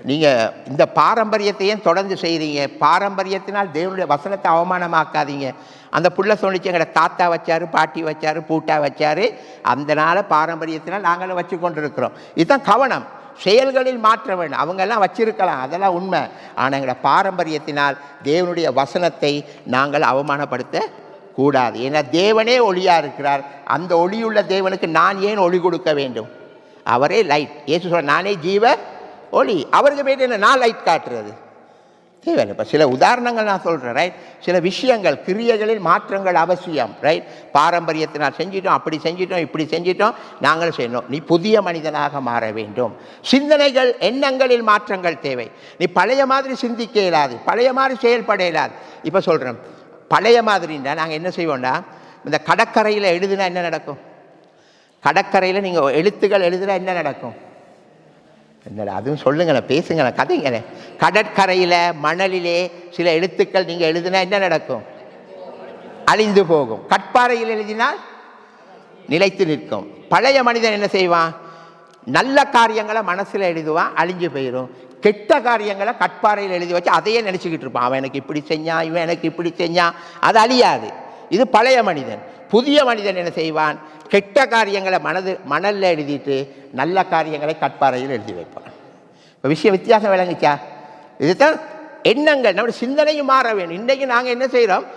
நீங்கள் இந்த பாரம்பரியத்தையும் தொடர்ந்து செய்கிறீங்க, பாரம்பரியத்தினால் தேவனுடைய வசனத்தை அவமானமாக்காதீங்க. அந்த புள்ள சொல்லிச்சு, எங்களோட தாத்தா வச்சார், பாட்டி வச்சார், பூட்டா வச்சார், அந்த நாள் பாரம்பரியத்தினால் நாங்களும் வச்சு கொண்டு இருக்கிறோம். இதுதான் கவனம். செயல்களில் மாற்ற வேண்டும். அவங்கெல்லாம் வச்சிருக்கலாம், அதெல்லாம் உண்மை. ஆனால் எங்களோட பாரம்பரியத்தினால் தேவனுடைய வசனத்தை நாங்கள் அவமானப்படுத்த கூடாது. ஏன்னா தேவனே ஒளியாக இருக்கிறார். அந்த ஒளியுள்ள தேவனுக்கு நான் ஏன் ஒளி கொடுக்க வேண்டும்? அவரே லைட். இயேசு சொல்ற, நானே ஜீவ ஒளி. அவருக்கு போய்ட்டு என்ன நான் லைட் காட்டுறது தேவை. இப்போ சில உதாரணங்கள் நான் சொல்கிறேன், ரைட். சில விஷயங்கள் கிரியைகளில் மாற்றங்கள் அவசியம், ரைட். பாரம்பரியத்தினால் செஞ்சிட்டோம், அப்படி செஞ்சிட்டோம், இப்படி செஞ்சிட்டோம், நாங்கள் செய்யணும். நீ புதிய மனிதனாக மாற வேண்டும். சிந்தனைகள், எண்ணங்களில் மாற்றங்கள் தேவை. நீ பழைய மாதிரி சிந்திக்க இயலாது, பழைய மாதிரி செயல்பட இயலாது. இப்போ சொல்கிறேன், பழைய மாதிரின்னா நாங்கள் என்ன செய்வோம்னா, இந்த கடற்கரையில் எழுதுனா என்ன நடக்கும்? கடற்கரையில் நீங்கள் எழுத்துக்கள் எழுதுனா என்ன நடக்கும்? என்னடா அதுவும் சொல்லுங்களேன், பேசுங்களேன், கதைங்களேன். கடற்கரையில் மணலிலே சில எழுத்துக்கள் நீங்கள் எழுதுனா என்ன நடக்கும்? அழிந்து போகும். கற்பாறையில் எழுதினால் நிலைத்து நிற்கும். பழைய மனிதன் என்ன செய்வான்? நல்ல காரியங்களை மனசில் எழுதுவான், அழிஞ்சு போயிடும். கெட்ட காரியங்களை கற்பாறையில் எழுதி வச்சு அதையே நினச்சிக்கிட்டு இருப்பான். அவன் எனக்கு இப்படி செஞ்சான், இவன் எனக்கு இப்படி செஞ்சான், அது அழியாது. இது பழைய மனிதன். புதிய மனிதன் என்ன செய்வான்? கெட்ட காரியங்களை மணலில் எழுதிட்டு நல்ல காரியங்களை கற்பாறையில் எழுதி வைப்பான். இப்போ விஷயம் வித்தியாசம் விளங்குச்சா? இதுதான் எண்ணங்கள். நம்முடைய சிந்தனையும் மாற வேணும். இன்றைக்கு நாங்கள் என்ன செய்கிறோம்?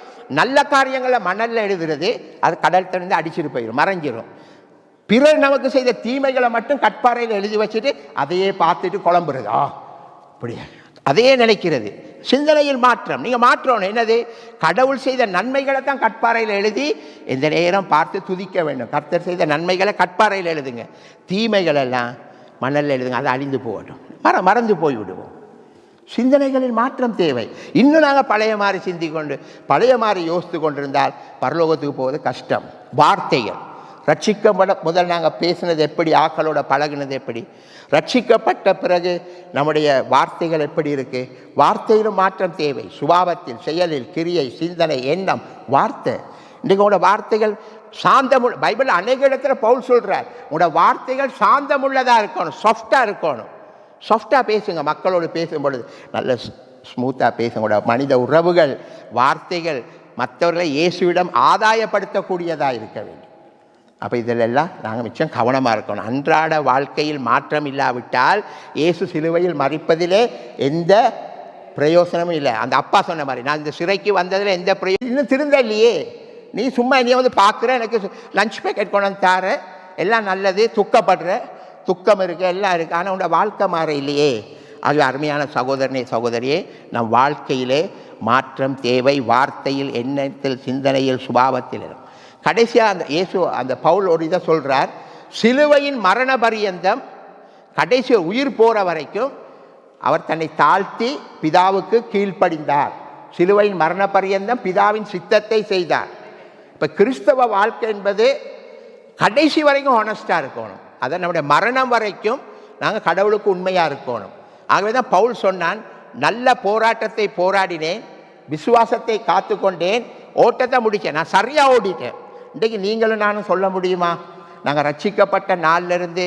நல்ல காரியங்களை மணலில் எழுதுறது, அது கடல் தண்ணி அடிச்சுட்டு போயிடும், மறைஞ்சிடும். பிறர் நமக்கு செய்த தீமைகளை மட்டும் கற்பாறையில் எழுதி வச்சுட்டு அதையே பார்த்துட்டு குழம்புறது. அப்படியா? அதையே நினைக்கிறது. சிந்தனையில் மாற்றம். நீங்கள் மாற்றணும். என்னது? கடவுள் செய்த நன்மைகளை தான் கற்பாறையில் எழுதி இந்த நேரம் பார்த்து துதிக்க வேண்டும். கர்த்தர் செய்த நன்மைகளை கற்பாறையில் எழுதுங்க, தீமைகள் எல்லாம் மணலில் எழுதுங்க, அதை அழிந்து போகட்டும், மறந்து போய்விடுவோம். சிந்தனைகளில் மாற்றம் தேவை. இன்னும் நாங்கள் பழைய மாதிரி சிந்திக்கொண்டு பழைய மாதிரி யோசித்து கொண்டிருந்தால் பரலோகத்துக்கு போவது கஷ்டம். வார்த்தைகள் ரட்சிக்கப்பட முதல் நாங்கள் பேசினது எப்படி, ஆக்களோட பழகினது எப்படி, ரட்சிக்கப்பட்ட பிறகு நம்முடைய வார்த்தைகள் எப்படி இருக்கு? வார்த்தையிலும் மாற்றம் தேவை. சுபாவத்தில், செயலில், கிரியை, சிந்தனை, எண்ணம், வார்த்தை. இன்றைக்கு உங்களோட வார்த்தைகள் சாந்தமுள்ள, பைபிள் அநேக இடத்துல பவுல் சொல்றார், உங்களோட வார்த்தைகள் சாந்தமுள்ளதாக இருக்கணும், சாஃப்டாக இருக்கணும். சாஃப்டாக பேசுங்க. மக்களோடு பேசும் பொழுது நல்ல ஸ்மூத்தாக பேசுங்க. மனித உறவுகள், வார்த்தைகள் மற்றவர்களை இயேசுவிடம் ஆதாயப்படுத்தக்கூடியதாக இருக்க வேண்டும். அப்போ இதிலெல்லாம் நாங்கள் மிச்சம் கவனமாக இருக்கணும். அன்றாட வாழ்க்கையில் மாற்றம் இல்லாவிட்டால் இயேசு சிலுவையில் மரிப்பதிலே எந்த பிரயோசனமும் இல்லை. அந்த அப்பா சொன்ன மாதிரி, நான் இந்த சிறைக்கு வந்ததில் எந்த பிரயோஜனம் இன்னும் திருந்த இல்லையே. நீ சும்மா என்னைய வந்து பார்க்குற, எனக்கு லஞ்ச் பேக்கெட் கொண்டு வந்து தார, எல்லாம் நல்லது, துக்கப்படுற, துக்கம் இருக்குது, எல்லாம் இருக்குது, ஆனால் உன்னோட வாழ்க்கை மாற இல்லையே. ஆகவே அருமையான சகோதரனே, சகோதரியே, நம் வாழ்க்கையிலே மாற்றம் தேவை. வார்த்தையில், எண்ணத்தில், சிந்தனையில், சுபாவத்தில். கடைசியாக அந்த இயேசு, அந்த பவுல் ஒரு இதை சொல்கிறார், சிலுவையின் மரண பரியந்தம், கடைசி உயிர் போகிற வரைக்கும் அவர் தன்னை தாழ்த்தி பிதாவுக்கு கீழ்ப்படிந்தார். சிலுவையின் மரண பரியந்தம் பிதாவின் சித்தத்தை செய்தார். இப்போ கிறிஸ்தவ வாழ்க்கை என்பது கடைசி வரைக்கும் ஹானஸ்டாக இருக்கணும். அதை நம்முடைய மரணம் வரைக்கும் நாங்கள் கடவுளுக்கு உண்மையாக இருக்கணும். ஆகவே தான் பவுல் சொன்னான், நல்ல போராட்டத்தை போராடினேன், விசுவாசத்தை காத்து கொண்டேன், ஓட்டத்தை முடித்தேன், நான் சரியாக ஓடிட்டேன். இன்றைக்கு நீங்களும் நானும் சொல்ல முடியுமா? நாங்கள் ரட்சிக்கப்பட்ட நாளிலிருந்து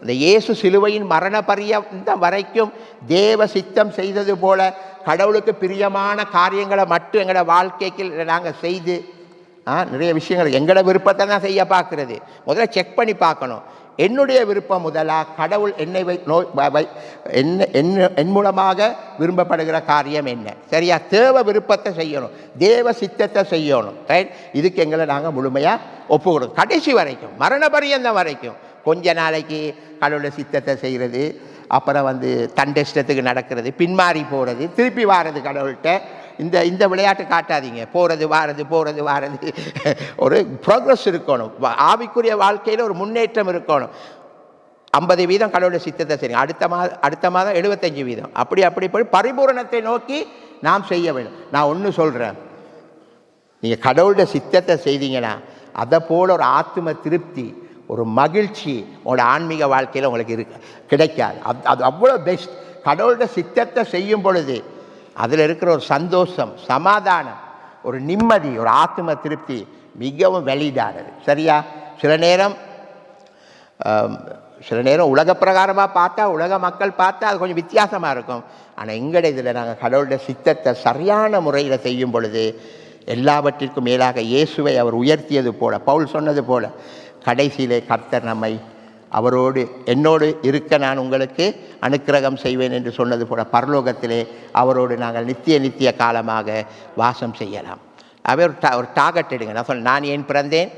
இந்த இயேசு சிலுவையின் மரண பரியந்தம் வரைக்கும் தேவ சித்தம் செய்தது போல கடவுளுக்கு பிரியமான காரியங்களை மட்டும் எங்களோட வாழ்க்கைக்கு நாங்கள் செய்து நிறைய விஷயங்கள் எங்களோட விருப்பத்தை தான் செய்ய பார்க்குறது. முதல்ல செக் பண்ணி பார்க்கணும், என்னுடைய விருப்பம் முதலா, கடவுள் என்னை என் மூலமாக விரும்பப்படுகிற காரியம் என்ன, சரியா? தேவ விருப்பத்தை செய்யணும், தேவ சித்தத்தை செய்யணும், ரைட்? இதுக்கு எங்களை நாங்கள் முழுமையாக ஒப்பு கொடுக்கணும். கடைசி வரைக்கும், மரண பரியந்தம் வரைக்கும். கொஞ்ச நாளைக்கு கடவுளை சித்தத்தை செய்கிறது, அப்புறம் தண்டை இஷ்டத்துக்கு நடக்கிறது, பின்மாறி போகிறது, திருப்பி வாரது கடவுள்கிட்ட. இந்த விளையாட்டு காட்டாதீங்க. போகிறது வாரது, போகிறது வாரது. ஒரு ப்ரோக்ரஸ் இருக்கணும். ஆவிக்குரிய வாழ்க்கையில் ஒரு முன்னேற்றம் இருக்கணும். 50% கடவுளுடைய சித்தத்தை செய்யுங்க, அடுத்த மாதம் 75%. அப்படி போய் பரிபூரணத்தை நோக்கி நாம் செய்ய வேண்டும். நான் ஒன்று சொல்கிறேன், நீங்கள் கடவுளுடைய சித்தத்தை செய்தீங்கன்னா அதை போல் ஒரு ஆத்ம திருப்தி, ஒரு மகிழ்ச்சி உங்களோட ஆன்மீக வாழ்க்கையில் உங்களுக்கு கிடைக்காது. அது அவ்வளோ பெஸ்ட். கடவுளுடைய சித்தத்தை செய்யும் பொழுது அதில் இருக்கிற ஒரு சந்தோஷம், சமாதானம், ஒரு நிம்மதி, ஒரு ஆத்ம திருப்தி மிகவும் வெளியிடானது, சரியா? சில நேரம் உலக பிரகாரமாக பார்த்தா, உலக மக்கள் பார்த்தா அது கொஞ்சம் வித்தியாசமாக இருக்கும். ஆனால் எங்களுடைய இதில் நாங்கள் கடவுளுடைய சித்தத்தை சரியான முறையில் செய்யும் பொழுது எல்லாவற்றிற்கும் மேலாக இயேசுவை அவர் உயர்த்தியது போல, பவுல் சொன்னது போல, கடைசியிலே கர்த்தர் நம்மை அவரோடு, என்னோடு இருக்க நான் உங்களுக்கு அனுக்கிரகம் செய்வேன் என்று சொன்னது போல, பரலோகத்திலே அவரோடு நாங்கள் நித்திய காலமாக வாசம் செய்யலாம். அவை ஒரு டார்கெட் எடுங்க. நான் சொன்னேன், நான் ஏன் பிறந்தேன்,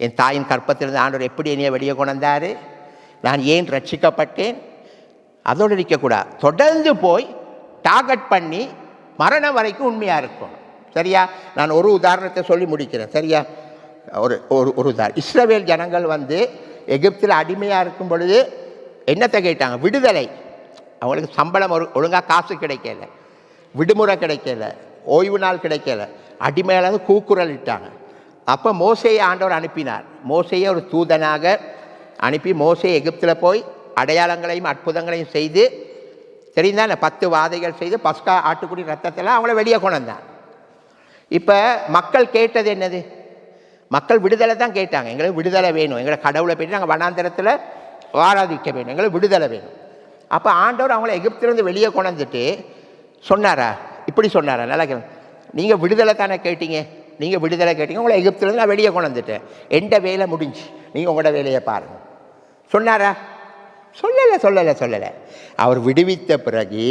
என் தாயின் கற்பத்திலிருந்து ஆண்டவர் எப்படி என்னைய வெளியே கொண்டாரு, நான் ஏன் ரட்சிக்கப்பட்டேன், அதோடு இருக்கக்கூடாது. தொடர்ந்து போய் டார்கெட் பண்ணி மரணம் வரைக்கும் உண்மையாக இருக்கணும், சரியா? நான் ஒரு உதாரணத்தை சொல்லி முடிக்கிறேன், சரியா? ஒரு உதாரணம். இஸ்ரவேல் ஜனங்கள் எகிப்தில் அடிமையாக இருக்கும் பொழுது என்னத்தை கேட்டாங்க? விடுதலை. அவங்களுக்கு சம்பளம் ஒழுங்காக காசு கிடைக்கல, விடுமுறை கிடைக்கல, ஓய்வு நாள் கிடைக்கல, அடிமையிலேருந்து கூக்குரல் இட்டாங்க. அப்போ மோசேயை ஆண்டவர் அனுப்பினார். மோசேயை ஒரு தூதனாக அனுப்பி மோசே எகிப்தில் போய் அடையாளங்களையும் அற்புதங்களையும் செய்து தெரிந்தால் 10 வாதைகள் செய்து பஸ்கா ஆட்டுக்குடி ரத்தத்தெல்லாம் அவங்கள வெளியே கொண்டு வந்தான். இப்போ மக்கள் கேட்டது என்னது? மக்கள் விடுதலை தான் கேட்டாங்க. எங்களுக்கு விடுதலை வேணும், எங்களை கடவுளை போய்ட்டு நாங்கள் வனாந்தரத்தில் ஆராதிக்க வேணும், எங்களுக்கு விடுதலை வேணும். அப்போ ஆண்டவர் அவங்கள எகிப்திலிருந்து வெளியே கொண்டு வந்துட்டு சொன்னாரா? இப்படி சொன்னாரா? நல்லா கேட்க, நீங்கள் விடுதலை தானே கேட்டீங்க, நீங்கள் விடுதலை கேட்டீங்க, உங்களை எகிப்திலிருந்து நான் வெளியே கொண்டு வந்துட்டேன், எந்த வேலை முடிஞ்சு, நீங்கள் உங்களோட வேலையை பாருங்கள் சொன்னாரா? சொல்லலை. அவர் விடுவித்த பிறகு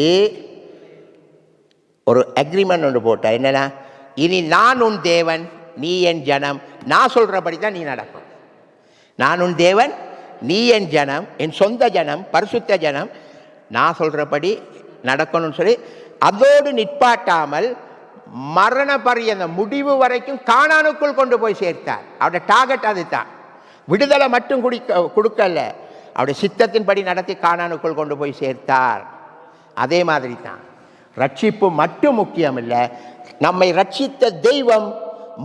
ஒரு அக்ரிமெண்ட் ஒன்று போட்டார். என்னன்னா, இனி நான் உன் தேவன், நீ என் ஜனம், நான் சொல்கிறபடி தான் நீ நடக்கும். நான் உன் தேவன், நீ என் ஜனம், என் சொந்த ஜனம், பரிசுத்த ஜனம், நான் சொல்கிறபடி நடக்கணும்னு சொல்லி அதோடு நிற்பாட்டாமல் மரண பரியந்த முடிவு வரைக்கும் கானானுக்குள் கொண்டு போய் சேர்த்தார். அவருடைய டார்கெட் அது தான். விடுதலை மட்டும் கொடுக்கல, அவருடைய சித்தத்தின்படி நடத்தி கானானுக்குள் கொண்டு போய் சேர்த்தார். அதே மாதிரி தான் ரட்சிப்பு மட்டும் முக்கியம் இல்லை, நம்மை ரட்சித்த தெய்வம்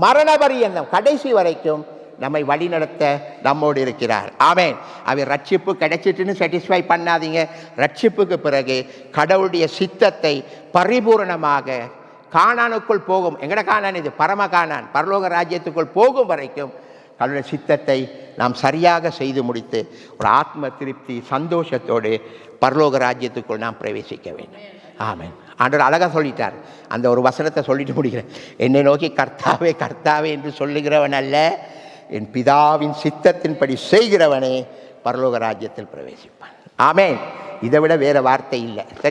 மரண பரியந்தம் கடைசி வரைக்கும் நம்மை வழிநடத்த நம்மோடு இருக்கிறார். ஆமென். அவர் ரட்சிப்பு கிடைச்சிட்டுன்னு சாட்டிஸ்ஃபை பண்ணாதீங்க. ரட்சிப்புக்கு பிறகு கடவுளுடைய சித்தத்தை பரிபூரணமாக கானானுக்குள் போகும், எங்கட கானான் இது பரம கானான், பரலோக ராஜ்யத்துக்குள் போகும் வரைக்கும் கடவுளுடைய சித்தத்தை நாம் சரியாக செய்து முடித்து ஒரு ஆத்ம திருப்தி சந்தோஷத்தோடு பரலோக ராஜ்யத்துக்குள் நாம் பிரவேசிக்க வேண்டும். ஆமென். ஆண்டவர் அழகாக சொல்லிட்டார். அந்த ஒரு வசனத்தை சொல்லிட்டு முடிக்கிறேன். என்னை நோக்கி கர்த்தாவே கர்த்தாவே என்று சொல்லுகிறவன் அல்ல, என் பிதாவின் சித்தத்தின்படி செய்கிறவனே பரலோக ராஜ்யத்தில் பிரவேசிப்பான். ஆமென். இதை விட வேறு வார்த்தை இல்லை.